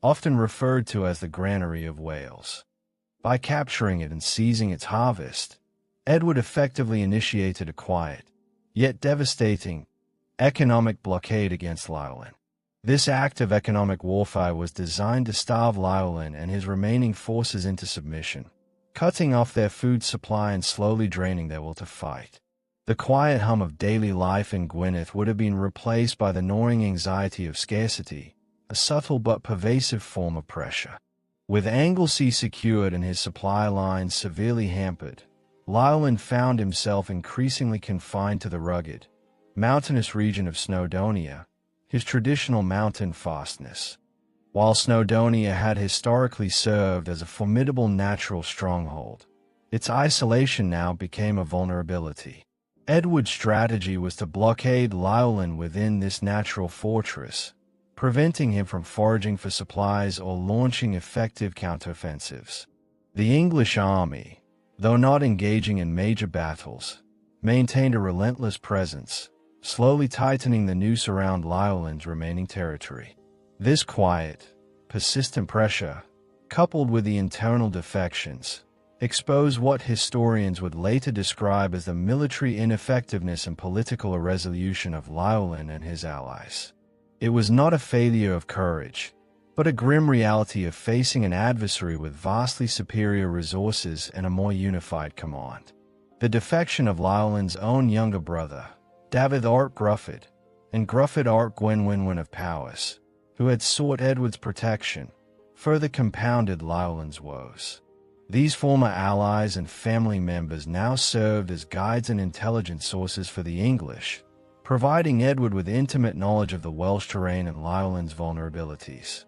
often referred to as the Granary of Wales. By capturing it and seizing its harvest, Edward effectively initiated a quiet, yet devastating, economic blockade against Llywelyn. This act of economic warfare was designed to starve Llywelyn and his remaining forces into submission, cutting off their food supply and slowly draining their will to fight. The quiet hum of daily life in Gwynedd would have been replaced by the gnawing anxiety of scarcity, a subtle but pervasive form of pressure. With Anglesey secured and his supply lines severely hampered, Llywelyn found himself increasingly confined to the rugged, mountainous region of Snowdonia, his traditional mountain fastness. While Snowdonia had historically served as a formidable natural stronghold, its isolation now became a vulnerability. Edward's strategy was to blockade Llywelyn within this natural fortress, preventing him from foraging for supplies or launching effective counteroffensives. The English army, though not engaging in major battles, maintained a relentless presence, slowly tightening the noose around Llywelyn's remaining territory. This quiet, persistent pressure, coupled with the internal defections, expose what historians would later describe as the military ineffectiveness and political irresolution of Llywelyn and his allies. It was not a failure of courage, but a grim reality of facing an adversary with vastly superior resources and a more unified command. The defection of Llywelyn's own younger brother, Dafydd ap Gruffydd, and Gruffydd ap Gwynwynwyn of Powys, who had sought Edward's protection, further compounded Llywelyn's woes. These former allies and family members now served as guides and intelligence sources for the English, providing Edward with intimate knowledge of the Welsh terrain and Llywelyn's vulnerabilities.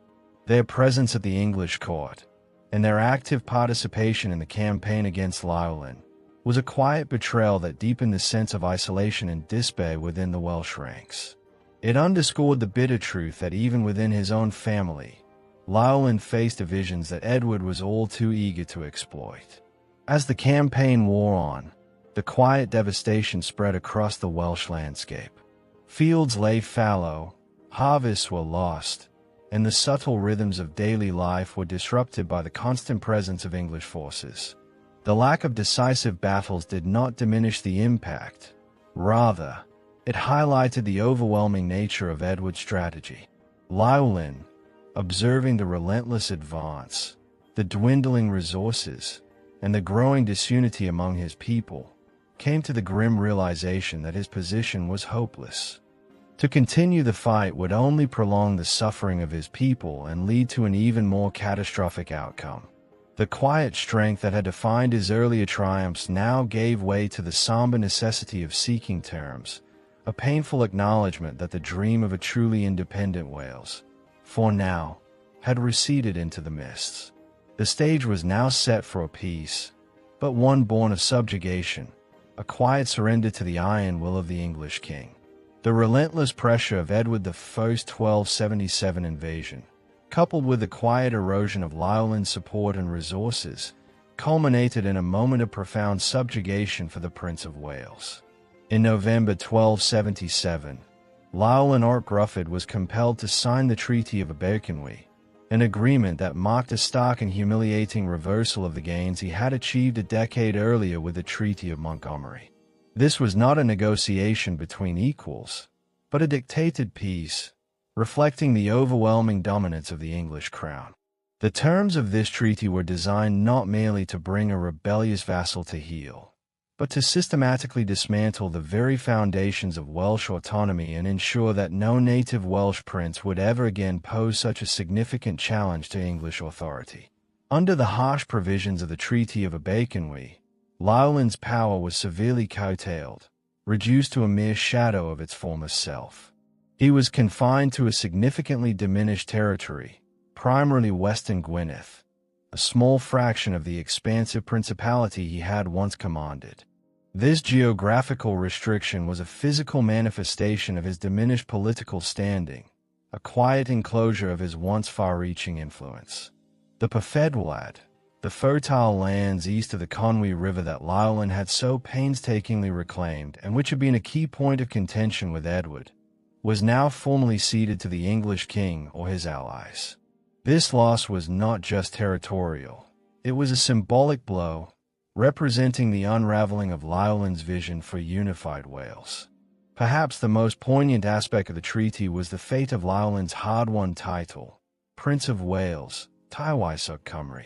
Their presence at the English court, and their active participation in the campaign against Llywelyn, was a quiet betrayal that deepened the sense of isolation and despair within the Welsh ranks. It underscored the bitter truth that even within his own family, Llywelyn faced divisions that Edward was all too eager to exploit. As the campaign wore on, the quiet devastation spread across the Welsh landscape. Fields lay fallow, harvests were lost, and the subtle rhythms of daily life were disrupted by the constant presence of English forces. The lack of decisive battles did not diminish the impact. Rather, it highlighted the overwhelming nature of Edward's strategy. Llywelyn, observing the relentless advance, the dwindling resources, and the growing disunity among his people, came to the grim realization that his position was hopeless. To continue the fight would only prolong the suffering of his people and lead to an even more catastrophic outcome. The quiet strength that had defined his earlier triumphs now gave way to the somber necessity of seeking terms, a painful acknowledgement that the dream of a truly independent Wales, for now, had receded into the mists. The stage was now set for a peace, but one born of subjugation, a quiet surrender to the iron will of the English king. The relentless pressure of Edward I's 1277 invasion, coupled with the quiet erosion of Llywelyn's support and resources, culminated in a moment of profound subjugation for the Prince of Wales. In November 1277, Llywelyn ap Gruffydd was compelled to sign the Treaty of Montgomery, an agreement that marked a stark and humiliating reversal of the gains he had achieved a decade earlier with the Treaty of Montgomery. This was not a negotiation between equals, but a dictated peace, reflecting the overwhelming dominance of the English crown. The terms of this treaty were designed not merely to bring a rebellious vassal to heel, but to systematically dismantle the very foundations of Welsh autonomy and ensure that no native Welsh prince would ever again pose such a significant challenge to English authority. Under the harsh provisions of the Treaty of Montgomery, Llywelyn's power was severely curtailed, reduced to a mere shadow of its former self. He was confined to a significantly diminished territory, primarily Western Gwynedd, a small fraction of the expansive principality he had once commanded. This geographical restriction was a physical manifestation of his diminished political standing, a quiet enclosure of his once far-reaching influence. The Perfedwlad, the fertile lands east of the Conwy River that Llywelyn had so painstakingly reclaimed and which had been a key point of contention with Edward, was now formally ceded to the English king or his allies. This loss was not just territorial. It was a symbolic blow, representing the unraveling of Llywelyn's vision for unified Wales. Perhaps the most poignant aspect of the treaty was the fate of Llywelyn's hard-won title, Prince of Wales, Tantalizingly Cymru.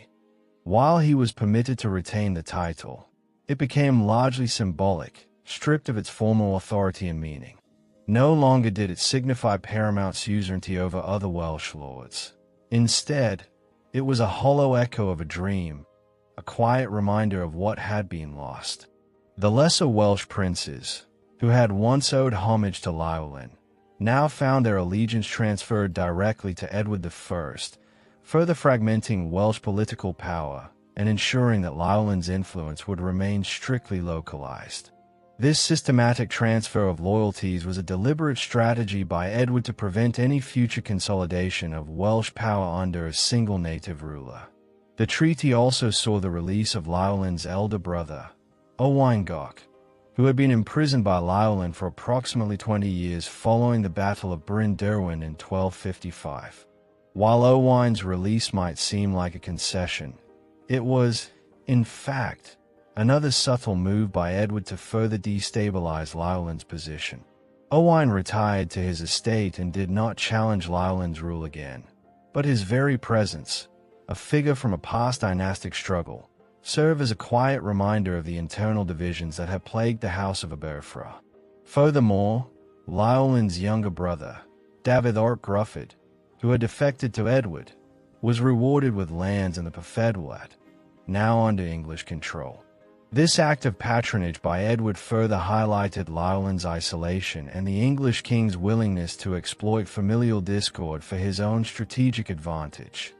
While he was permitted to retain the title, it became largely symbolic, stripped of its formal authority and meaning. No longer did it signify paramount suzerainty over other Welsh lords. Instead, it was a hollow echo of a dream, a quiet reminder of what had been lost. The lesser Welsh princes, who had once owed homage to Llywelyn, now found their allegiance transferred directly to Edward I, further fragmenting Welsh political power and ensuring that Llywelyn's influence would remain strictly localized. This systematic transfer of loyalties was a deliberate strategy by Edward to prevent any future consolidation of Welsh power under a single native ruler. The treaty also saw the release of Llywelyn's elder brother, Owain Goch, who had been imprisoned by Llywelyn for approximately 20 years following the Battle of Bryn Derwin in 1255. While Owain's release might seem like a concession, it was, In fact, another subtle move by Edward to further destabilize Llywelyn's position. Owain retired to his estate and did not challenge Llywelyn's rule again, but his very presence, a figure from a past dynastic struggle, served as a quiet reminder of the internal divisions that had plagued the House of Aberfra. Furthermore, Llywelyn's younger brother, Dafydd ap Gruffydd, who had defected to Edward, was rewarded with lands in the Pyfedwlad, now under English control. This act of patronage by Edward further highlighted Llywelyn's isolation and the English king's willingness to exploit familial discord for his own strategic advantage.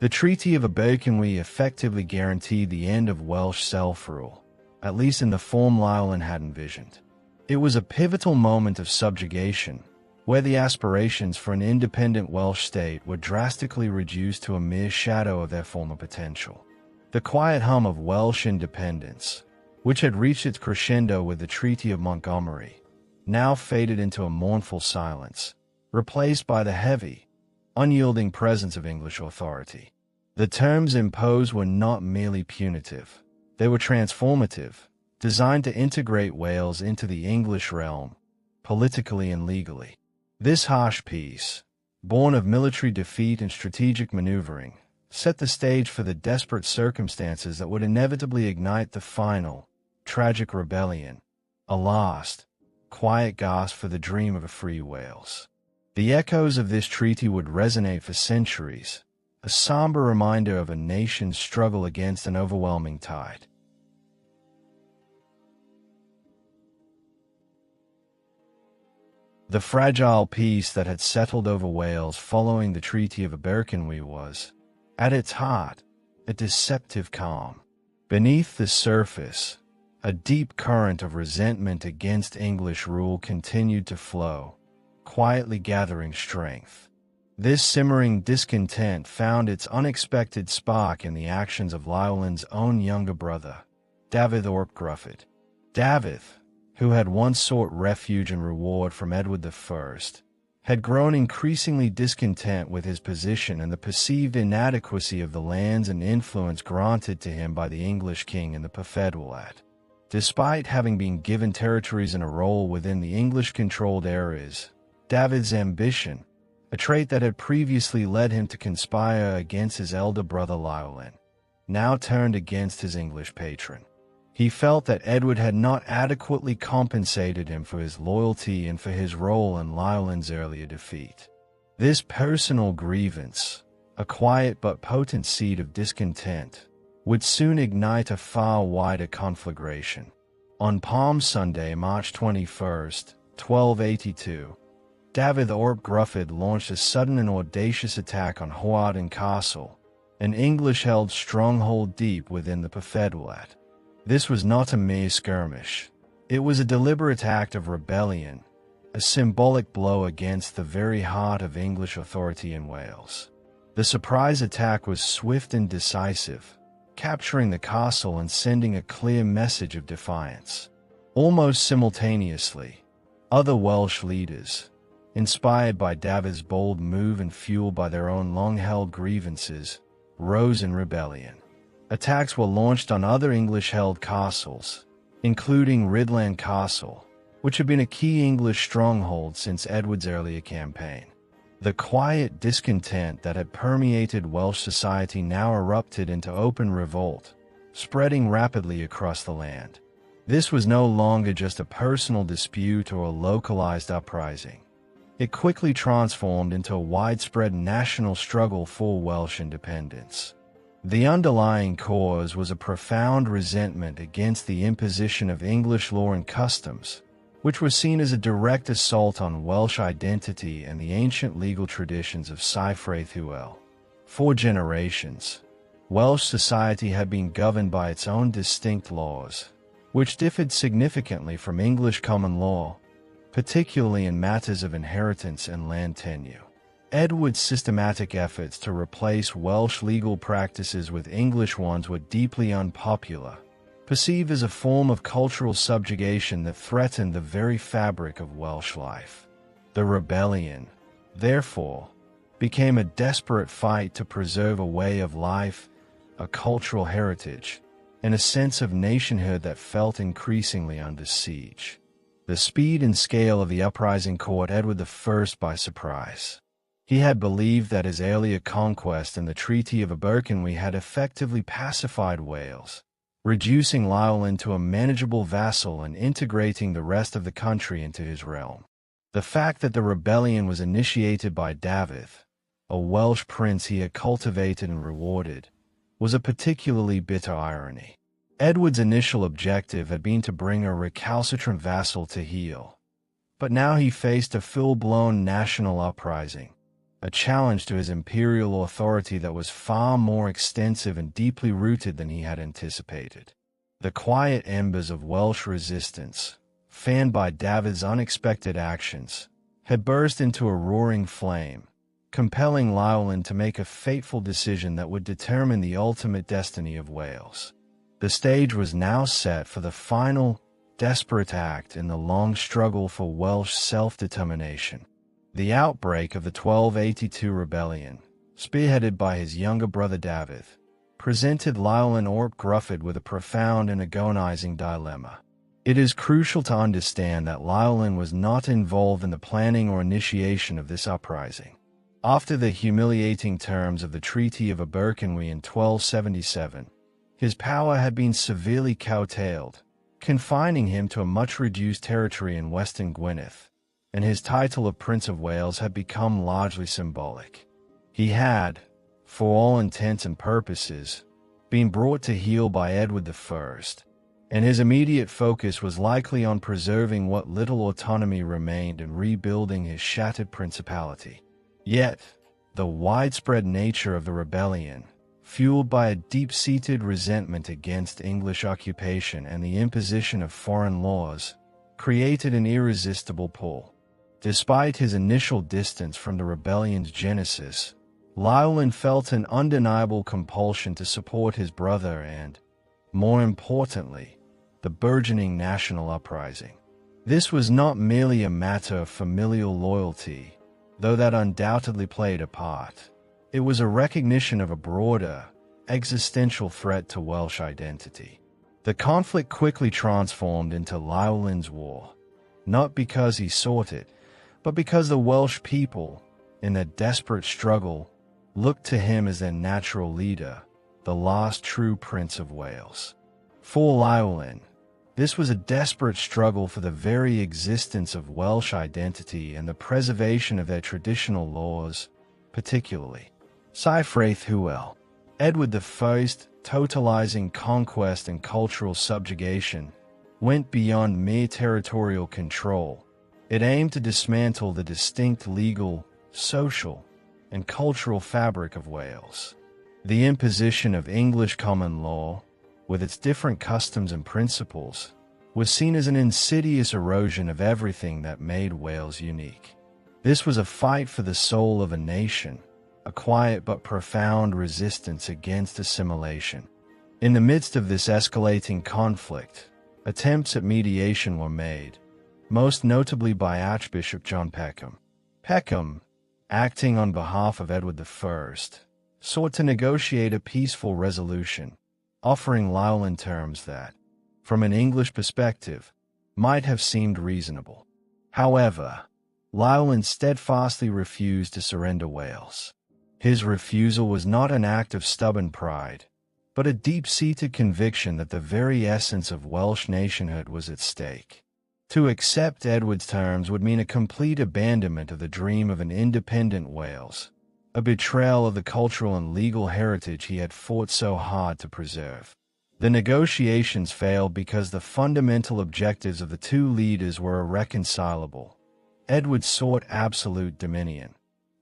The Treaty of Montgomery effectively guaranteed the end of Welsh self-rule, at least in the form Llywelyn had envisioned. It was a pivotal moment of subjugation, where the aspirations for an independent Welsh state were drastically reduced to a mere shadow of their former potential. The quiet hum of Welsh independence, which had reached its crescendo with the Treaty of Montgomery, now faded into a mournful silence, replaced by the heavy, unyielding presence of English authority. The terms imposed were not merely punitive, they were transformative, designed to integrate Wales into the English realm, politically and legally. This harsh peace, born of military defeat and strategic maneuvering, set the stage for the desperate circumstances that would inevitably ignite the final, tragic rebellion, a last, quiet gasp for the dream of a free Wales. The echoes of this treaty would resonate for centuries, a somber reminder of a nation's struggle against an overwhelming tide. The fragile peace that had settled over Wales following the Treaty of Montgomery was, at its heart, a deceptive calm. Beneath the surface, a deep current of resentment against English rule continued to flow, quietly gathering strength. This simmering discontent found its unexpected spark in the actions of Llywelyn's own younger brother, Dafydd ap Gruffydd. Dafydd, who had once sought refuge and reward from Edward I, had grown increasingly discontent with his position and the perceived inadequacy of the lands and influence granted to him by the English king in the Pyfedwlad. Despite having been given territories and a role within the English-controlled areas, Dafydd's ambition, a trait that had previously led him to conspire against his elder brother Llywelyn, now turned against his English patron. He felt that Edward had not adequately compensated him for his loyalty and for his role in Llywelyn's earlier defeat. This personal grievance, a quiet but potent seed of discontent, would soon ignite a far wider conflagration. On Palm Sunday, March 21, 1282, Dafydd ap Gruffydd launched a sudden and audacious attack on Llywelyn Castle, an English-held stronghold deep within the Pyfedwlad. This was not a mere skirmish. It was a deliberate act of rebellion, a symbolic blow against the very heart of English authority in Wales. The surprise attack was swift and decisive, capturing the castle and sending a clear message of defiance. Almost simultaneously, other Welsh leaders, inspired by Dafydd's bold move and fueled by their own long-held grievances, rose in rebellion. Attacks were launched on other English-held castles, including Rhuddlan Castle, which had been a key English stronghold since Edward's earlier campaign. The quiet discontent that had permeated Welsh society now erupted into open revolt, spreading rapidly across the land. This was no longer just a personal dispute or a localized uprising. It quickly transformed into a widespread national struggle for Welsh independence. The underlying cause was a profound resentment against the imposition of English law and customs, which were seen as a direct assault on Welsh identity and the ancient legal traditions of Cyfraith Hywel. For generations, Welsh society had been governed by its own distinct laws, which differed significantly from English common law, particularly in matters of inheritance and land tenure. Edward's systematic efforts to replace Welsh legal practices with English ones were deeply unpopular, perceived as a form of cultural subjugation that threatened the very fabric of Welsh life. The rebellion, therefore, became a desperate fight to preserve a way of life, a cultural heritage, and a sense of nationhood that felt increasingly under siege. The speed and scale of the uprising caught Edward I by surprise. He had believed that his earlier conquest and the Treaty of Montgomery had effectively pacified Wales, reducing Llywelyn to a manageable vassal and integrating the rest of the country into his realm. The fact that the rebellion was initiated by Gruffydd, a Welsh prince he had cultivated and rewarded, was a particularly bitter irony. Edward's initial objective had been to bring a recalcitrant vassal to heel, but now he faced a full-blown national uprising, a challenge to his imperial authority that was far more extensive and deeply rooted than he had anticipated. The quiet embers of Welsh resistance, fanned by Gruffydd's unexpected actions, had burst into a roaring flame, compelling Llywelyn to make a fateful decision that would determine the ultimate destiny of Wales. The stage was now set for the final, desperate act in the long struggle for Welsh self-determination. The outbreak of the 1282 rebellion, spearheaded by his younger brother Gruffydd, presented Llywelyn ap Gruffydd with a profound and agonizing dilemma. It is crucial to understand that Llywelyn was not involved in the planning or initiation of this uprising. After the humiliating terms of the Treaty of Montgomery in 1277, his power had been severely curtailed, confining him to a much-reduced territory in western Gwynedd, and his title of Prince of Wales had become largely symbolic. He had, for all intents and purposes, been brought to heel by Edward I, and his immediate focus was likely on preserving what little autonomy remained and rebuilding his shattered principality. Yet, the widespread nature of the rebellion, fueled by a deep-seated resentment against English occupation and the imposition of foreign laws, created an irresistible pull. Despite his initial distance from the rebellion's genesis, Llywelyn felt an undeniable compulsion to support his brother and, more importantly, the burgeoning national uprising. This was not merely a matter of familial loyalty, though that undoubtedly played a part. It was a recognition of a broader, existential threat to Welsh identity. The conflict quickly transformed into Llywelyn's war, not because he sought it, but because the Welsh people, in their desperate struggle, looked to him as their natural leader, the last true Prince of Wales. For Llywelyn, this was a desperate struggle for the very existence of Welsh identity and the preservation of their traditional laws, particularly Cyfraith Hywel. Edward I's totalizing conquest and cultural subjugation went beyond mere territorial control. It aimed to dismantle the distinct legal, social, and cultural fabric of Wales. The imposition of English common law, with its different customs and principles, was seen as an insidious erosion of everything that made Wales unique. This was a fight for the soul of a nation, a quiet but profound resistance against assimilation. In the midst of this escalating conflict, attempts at mediation were made, most notably by Archbishop John Peckham. Peckham, acting on behalf of Edward I, sought to negotiate a peaceful resolution, offering Llywelyn terms that, from an English perspective, might have seemed reasonable. However, Llywelyn steadfastly refused to surrender Wales. His refusal was not an act of stubborn pride, but a deep-seated conviction that the very essence of Welsh nationhood was at stake. To accept Edward's terms would mean a complete abandonment of the dream of an independent Wales, a betrayal of the cultural and legal heritage he had fought so hard to preserve. The negotiations failed because the fundamental objectives of the two leaders were irreconcilable. Edward sought absolute dominion,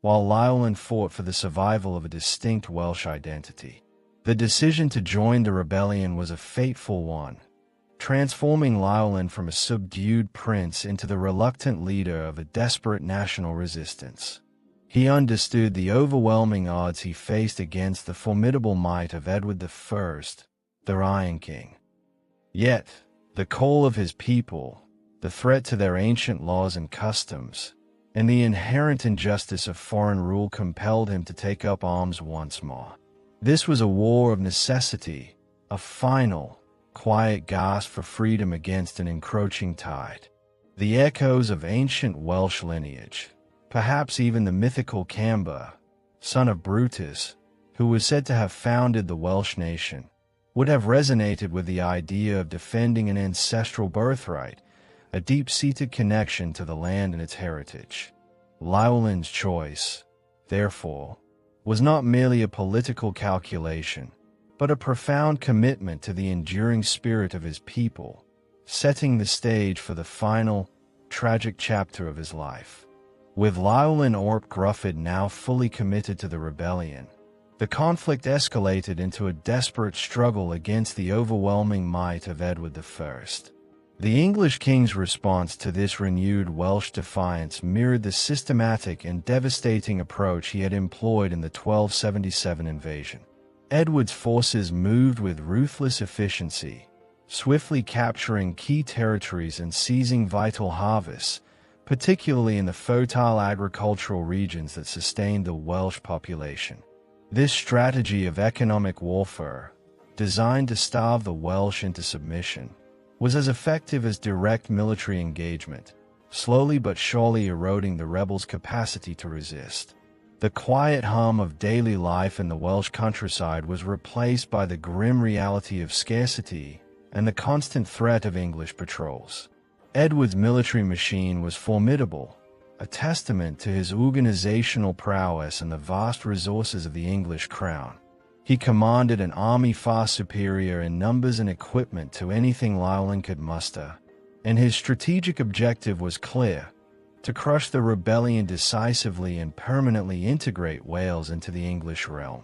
while Llywelyn fought for the survival of a distinct Welsh identity. The decision to join the rebellion was a fateful one, transforming Llywelyn from a subdued prince into the reluctant leader of a desperate national resistance. He understood the overwhelming odds he faced against the formidable might of Edward I, the Iron King. Yet, the call of his people, the threat to their ancient laws and customs, and the inherent injustice of foreign rule compelled him to take up arms once more. This was a war of necessity, a final, quiet gasp for freedom against an encroaching tide. The echoes of ancient Welsh lineage, perhaps even the mythical Camber, son of Brutus, who was said to have founded the Welsh nation, would have resonated with the idea of defending an ancestral birthright, a deep-seated connection to the land and its heritage. Llywelyn's choice, therefore, was not merely a political calculation, but a profound commitment to the enduring spirit of his people, setting the stage for the final, tragic chapter of his life. With Llywelyn ap Gruffydd now fully committed to the rebellion, the conflict escalated into a desperate struggle against the overwhelming might of Edward I. The English king's response to this renewed Welsh defiance mirrored the systematic and devastating approach he had employed in the 1277 invasion. Edward's forces moved with ruthless efficiency, swiftly capturing key territories and seizing vital harvests, particularly in the fertile agricultural regions that sustained the Welsh population. This strategy of economic warfare, designed to starve the Welsh into submission, was as effective as direct military engagement, slowly but surely eroding the rebels' capacity to resist. The quiet hum of daily life in the Welsh countryside was replaced by the grim reality of scarcity and the constant threat of English patrols. Edward's military machine was formidable, a testament to his organizational prowess and the vast resources of the English crown. He commanded an army far superior in numbers and equipment to anything Llywelyn could muster, and his strategic objective was clear: to crush the rebellion decisively and permanently integrate Wales into the English realm.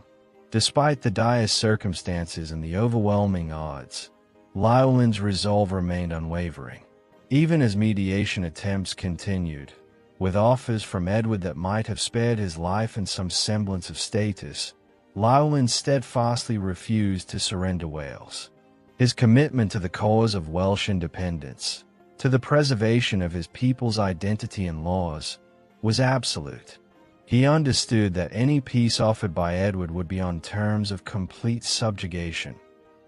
Despite the dire circumstances and the overwhelming odds, Llywelyn's resolve remained unwavering. Even as mediation attempts continued, with offers from Edward that might have spared his life and some semblance of status, Llywelyn steadfastly refused to surrender Wales. His commitment to the cause of Welsh independence, to the preservation of his people's identity and laws, was absolute. He understood that any peace offered by Edward would be on terms of complete subjugation,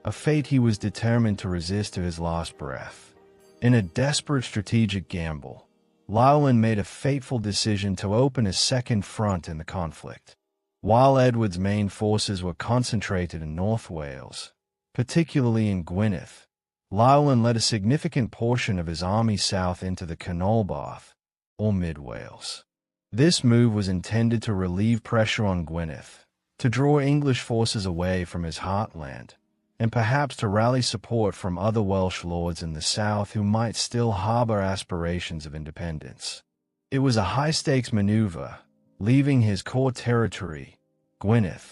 a fate he was determined to resist to his last breath. In a desperate strategic gamble, Llywelyn made a fateful decision to open a second front in the conflict. While Edward's main forces were concentrated in North Wales, particularly in Gwynedd, Llywelyn led a significant portion of his army south into the Canolbarth, or Mid-Wales. This move was intended to relieve pressure on Gwynedd, to draw English forces away from his heartland, and perhaps to rally support from other Welsh lords in the south who might still harbor aspirations of independence. It was a high-stakes maneuver, leaving his core territory, Gwynedd,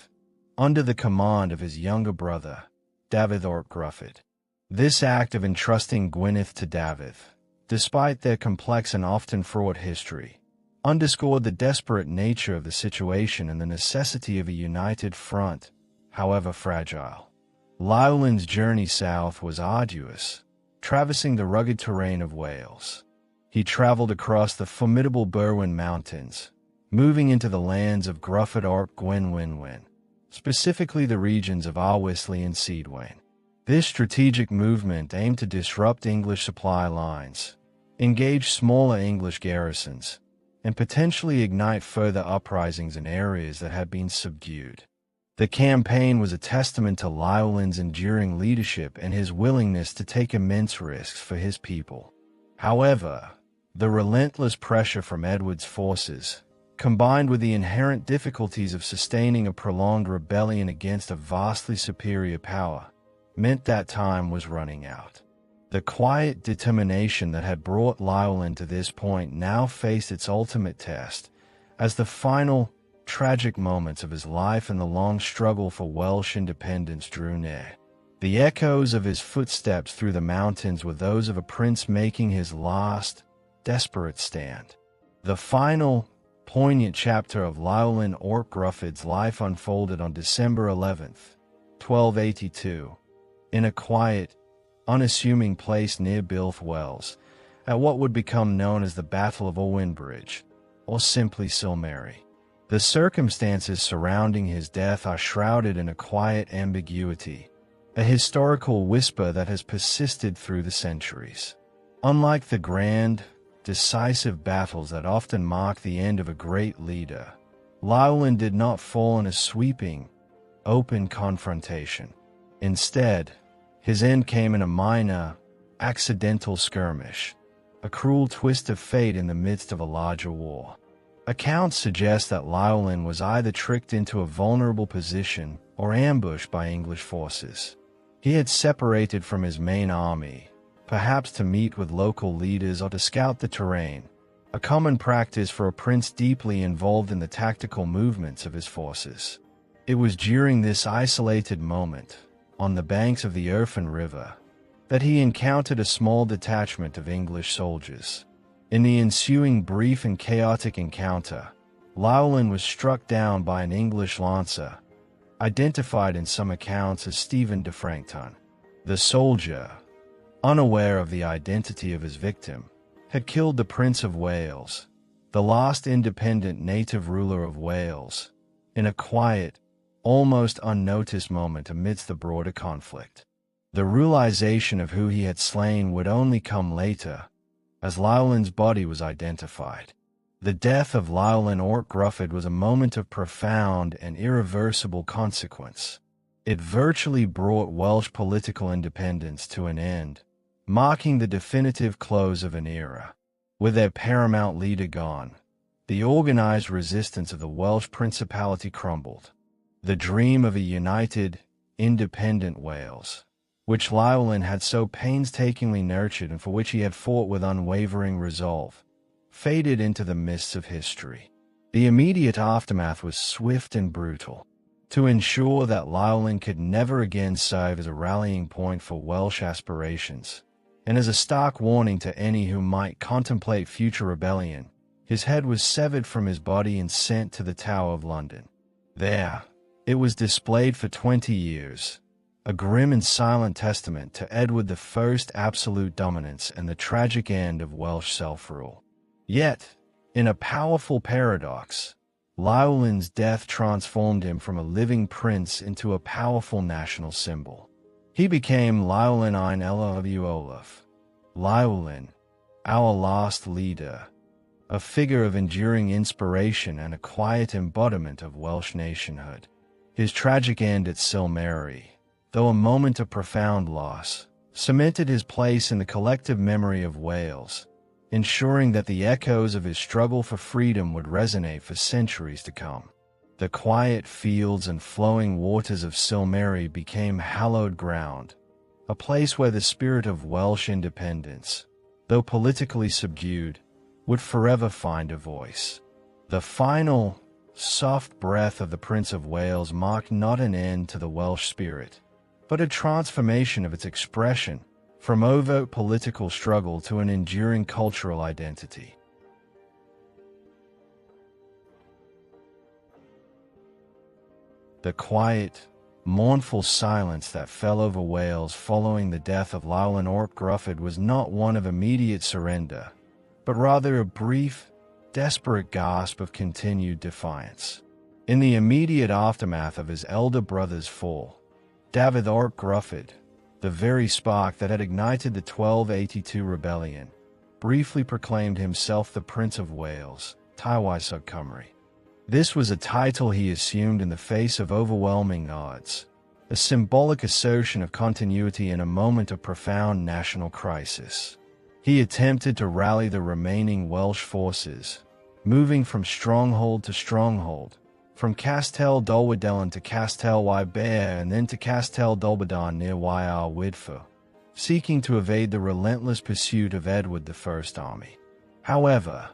under the command of his younger brother, David ap Gruffydd. This act of entrusting Gwynedd to David, despite their complex and often fraught history, underscored the desperate nature of the situation and the necessity of a united front, however fragile. Llywelyn's journey south was arduous, traversing the rugged terrain of Wales. He traveled across the formidable Derwin Mountains, moving into the lands of Gruffydd ap Gwynwynwyn, specifically the regions of Arwisley and Sedwain. This strategic movement aimed to disrupt English supply lines, engage smaller English garrisons, and potentially ignite further uprisings in areas that had been subdued. The campaign was a testament to Llywelyn's enduring leadership and his willingness to take immense risks for his people. However, the relentless pressure from Edward's forces, combined with the inherent difficulties of sustaining a prolonged rebellion against a vastly superior power, meant that time was running out. The quiet determination that had brought Llywelyn to this point now faced its ultimate test, as the final, tragic moments of his life and the long struggle for Welsh independence drew near. The echoes of his footsteps through the mountains were those of a prince making his last, desperate stand. The final, poignant chapter of Llywelyn ap Gruffydd's life unfolded on December 11th, 1282, in a quiet, unassuming place near Builth Wells, at what would become known as the Battle of Bridge, or simply Silmary. The circumstances surrounding his death are shrouded in a quiet ambiguity, a historical whisper that has persisted through the centuries. Unlike the grand, decisive battles that often mark the end of a great leader, Llywelyn did not fall in a sweeping, open confrontation. Instead, his end came in a minor, accidental skirmish, a cruel twist of fate in the midst of a larger war. Accounts suggest that Llywelyn was either tricked into a vulnerable position or ambushed by English forces. He had separated from his main army, perhaps to meet with local leaders or to scout the terrain, a common practice for a prince deeply involved in the tactical movements of his forces. It was during this isolated moment, on the banks of the Irfan River, that he encountered a small detachment of English soldiers. In the ensuing brief and chaotic encounter, Llywelyn was struck down by an English lancer, identified in some accounts as Stephen de Frankton. The soldier, unaware of the identity of his victim, had killed the Prince of Wales, the last independent native ruler of Wales, in a quiet, almost unnoticed moment amidst the broader conflict. The realization of who he had slain would only come later, as Llywelyn's body was identified. The death of Llywelyn Ort Gruffydd was a moment of profound and irreversible consequence. It virtually brought Welsh political independence to an end, marking the definitive close of an era. With their paramount leader gone, the organized resistance of the Welsh Principality crumbled. The dream of a united, independent Wales, which Llywelyn had so painstakingly nurtured and for which he had fought with unwavering resolve, faded into the mists of history. The immediate aftermath was swift and brutal. To ensure that Llywelyn could never again serve as a rallying point for Welsh aspirations, and as a stark warning to any who might contemplate future rebellion, his head was severed from his body and sent to the Tower of London. There, it was displayed for 20 years, a grim and silent testament to Edward I's absolute dominance and the tragic end of Welsh self-rule. Yet, in a powerful paradox, Llywelyn's death transformed him from a living prince into a powerful national symbol. He became Llywelyn ein Elw Olaf, Llywelyn, our last leader, a figure of enduring inspiration and a quiet embodiment of Welsh nationhood. His tragic end at Silmery, though a moment of profound loss, cemented his place in the collective memory of Wales, ensuring that the echoes of his struggle for freedom would resonate for centuries to come. The quiet fields and flowing waters of Silmery became hallowed ground, a place where the spirit of Welsh independence, though politically subdued, would forever find a voice. The final, soft breath of the Prince of Wales marked not an end to the Welsh spirit, but a transformation of its expression, from overt political struggle to an enduring cultural identity. The quiet, mournful silence that fell over Wales following the death of Llywelyn Ort Gruffydd was not one of immediate surrender, but rather a brief, desperate gasp of continued defiance. In the immediate aftermath of his elder brother's fall, David Ort Gruffydd, the very spark that had ignited the 1282 rebellion, briefly proclaimed himself the Prince of Wales, Tantalizingly Cymru. This was a title he assumed in the face of overwhelming odds, a symbolic assertion of continuity in a moment of profound national crisis. He attempted to rally the remaining Welsh forces, moving from stronghold to stronghold, from Castell Dolwyddelan to Castell y Bear and then to Castell Dolbadon near Yr Wydfa, seeking to evade the relentless pursuit of Edward I's army. However,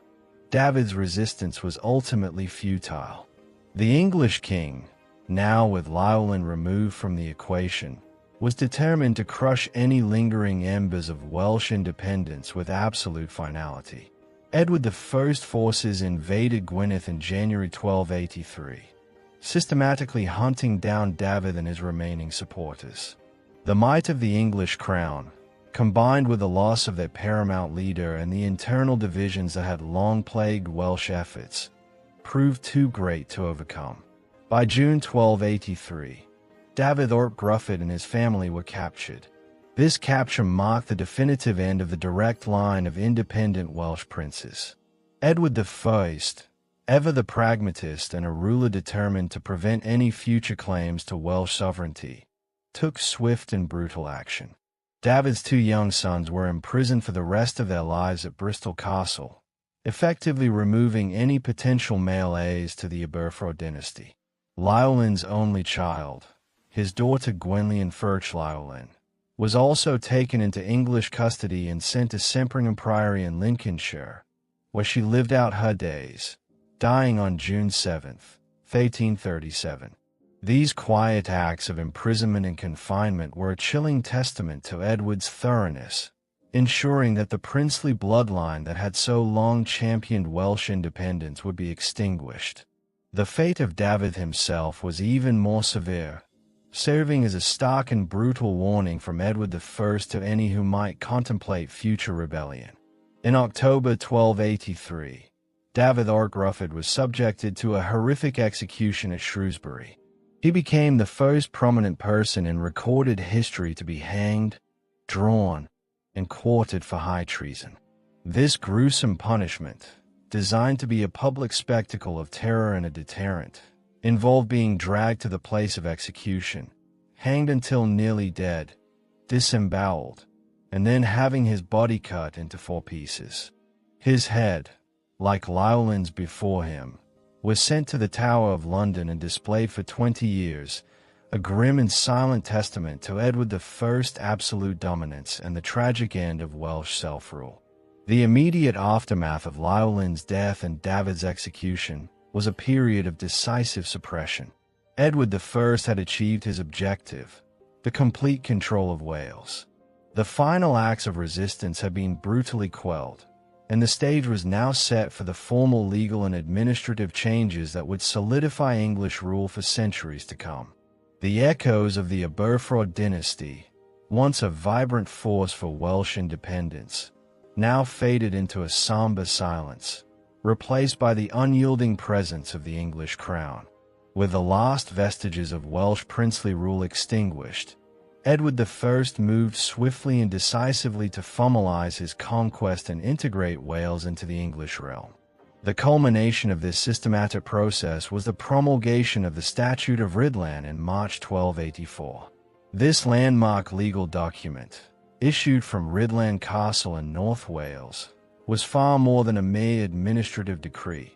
David's resistance was ultimately futile. The English king, now with Llywelyn removed from the equation, was determined to crush any lingering embers of Welsh independence with absolute finality. Edward I's forces invaded Gwynedd in January 1283, systematically hunting down David and his remaining supporters. The might of the English crown, combined with the loss of their paramount leader and the internal divisions that had long plagued Welsh efforts, proved too great to overcome. By June 1283, Dafydd ap Gruffydd and his family were captured. This capture marked the definitive end of the direct line of independent Welsh princes. Edward I, ever the pragmatist and a ruler determined to prevent any future claims to Welsh sovereignty, took swift and brutal action. Dafydd's two young sons were imprisoned for the rest of their lives at Bristol Castle, effectively removing any potential male heirs to the Aberfraw dynasty. Llywelyn's only child, his daughter Gwenllian Llywelyn, was also taken into English custody and sent to Sempringham Priory in Lincolnshire, where she lived out her days, dying on June 7, 1837. These quiet acts of imprisonment and confinement were a chilling testament to Edward's thoroughness, ensuring that the princely bloodline that had so long championed Welsh independence would be extinguished. The fate of Dafydd himself was even more severe, serving as a stark and brutal warning from Edward I to any who might contemplate future rebellion. In October 1283, Dafydd ap Gruffydd was subjected to a horrific execution at Shrewsbury. He became the first prominent person in recorded history to be hanged, drawn, and quartered for high treason. This gruesome punishment, designed to be a public spectacle of terror and a deterrent, involved being dragged to the place of execution, hanged until nearly dead, disemboweled, and then having his body cut into 4 pieces. His head, like Llywelyn's before him, was sent to the Tower of London and displayed for 20 years, a grim and silent testament to Edward I's absolute dominance and the tragic end of Welsh self-rule. The immediate aftermath of Llywelyn's death and Dafydd's execution was a period of decisive suppression. Edward I had achieved his objective, the complete control of Wales. The final acts of resistance had been brutally quelled, and the stage was now set for the formal legal and administrative changes that would solidify English rule for centuries to come. The echoes of the Aberfraw dynasty, once a vibrant force for Welsh independence, now faded into a somber silence, replaced by the unyielding presence of the English crown. With the last vestiges of Welsh princely rule extinguished, Edward I moved swiftly and decisively to formalize his conquest and integrate Wales into the English realm. The culmination of this systematic process was the promulgation of the Statute of Rhuddlan in March 1284. This landmark legal document, issued from Rhuddlan Castle in North Wales, was far more than a mere administrative decree.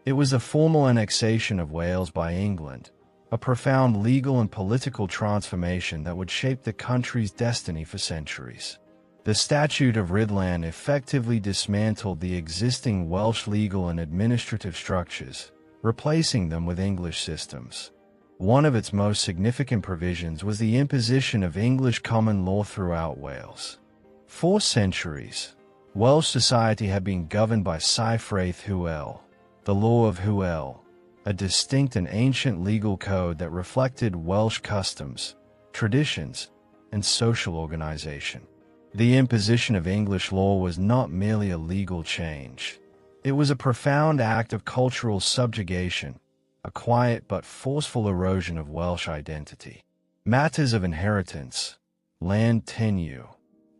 It was a formal annexation of Wales by England, a profound legal and political transformation that would shape the country's destiny for centuries. The Statute of Rhuddlan effectively dismantled the existing Welsh legal and administrative structures, replacing them with English systems. One of its most significant provisions was the imposition of English common law throughout Wales. For centuries, Welsh society had been governed by Cyfraith Hywel, the Law of Hywel, a distinct and ancient legal code that reflected Welsh customs, traditions, and social organization. The imposition of English law was not merely a legal change. It was a profound act of cultural subjugation, a quiet but forceful erosion of Welsh identity. Matters of inheritance, land tenure,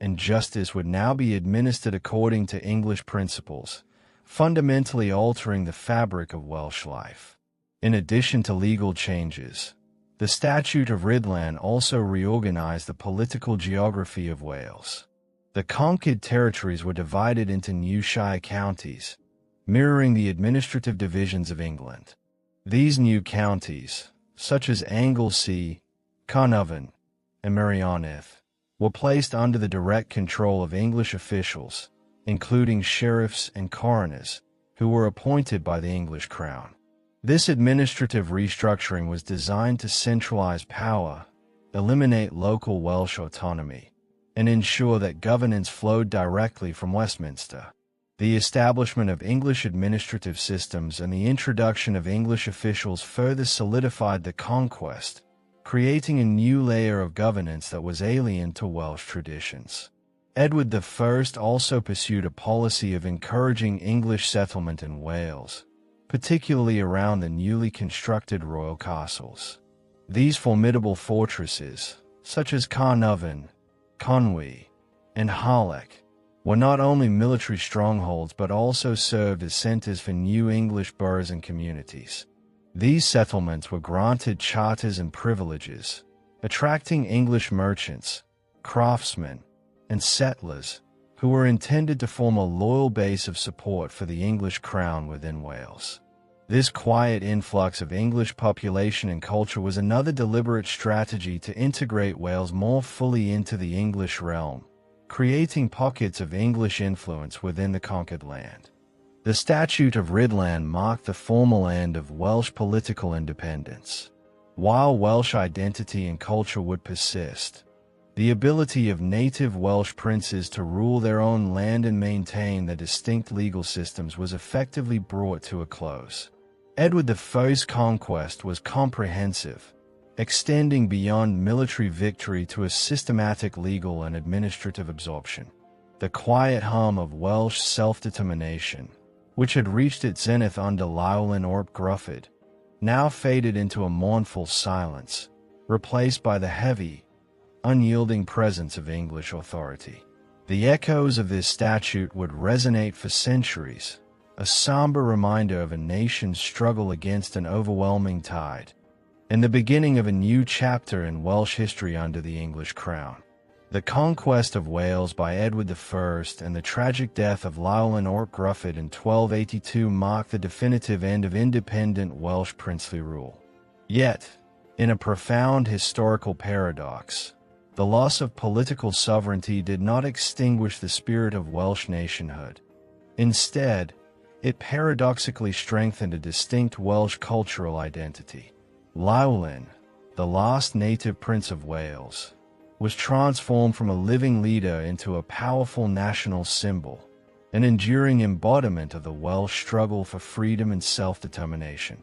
and justice would now be administered according to English principles, fundamentally altering the fabric of Welsh life. In addition to legal changes, the Statute of Rhuddlan also reorganized the political geography of Wales. The conquered territories were divided into new shire counties, mirroring the administrative divisions of England. These new counties, such as Anglesey, Carnarvon, and Meirionydd, were placed under the direct control of English officials, including sheriffs and coroners, who were appointed by the English crown. This administrative restructuring was designed to centralize power, eliminate local Welsh autonomy, and ensure that governance flowed directly from Westminster. The establishment of English administrative systems and the introduction of English officials further solidified the conquest, creating a new layer of governance that was alien to Welsh traditions. Edward I also pursued a policy of encouraging English settlement in Wales, particularly around the newly constructed royal castles. These formidable fortresses, such as Carnarvon, Conwy, and Harlech, were not only military strongholds but also served as centers for new English boroughs and communities. These settlements were granted charters and privileges, attracting English merchants, craftsmen, and settlers, who were intended to form a loyal base of support for the English crown within Wales. This quiet influx of English population and culture was another deliberate strategy to integrate Wales more fully into the English realm, creating pockets of English influence within the conquered land. The Statute of Rhuddlan marked the formal end of Welsh political independence. While Welsh identity and culture would persist, the ability of native Welsh princes to rule their own land and maintain their distinct legal systems was effectively brought to a close. Edward I's conquest was comprehensive, extending beyond military victory to a systematic legal and administrative absorption. The quiet hum of Welsh self-determination, which had reached its zenith under Llywelyn ap Gruffydd, now faded into a mournful silence, replaced by the heavy, unyielding presence of English authority. The echoes of this statute would resonate for centuries, a somber reminder of a nation's struggle against an overwhelming tide, and the beginning of a new chapter in Welsh history under the English crown. The conquest of Wales by Edward I and the tragic death of Llywelyn ap Gruffydd in 1282 marked the definitive end of independent Welsh princely rule. Yet, in a profound historical paradox, the loss of political sovereignty did not extinguish the spirit of Welsh nationhood. Instead, it paradoxically strengthened a distinct Welsh cultural identity. Llywelyn, the last native prince of Wales, was transformed from a living leader into a powerful national symbol, an enduring embodiment of the Welsh struggle for freedom and self-determination.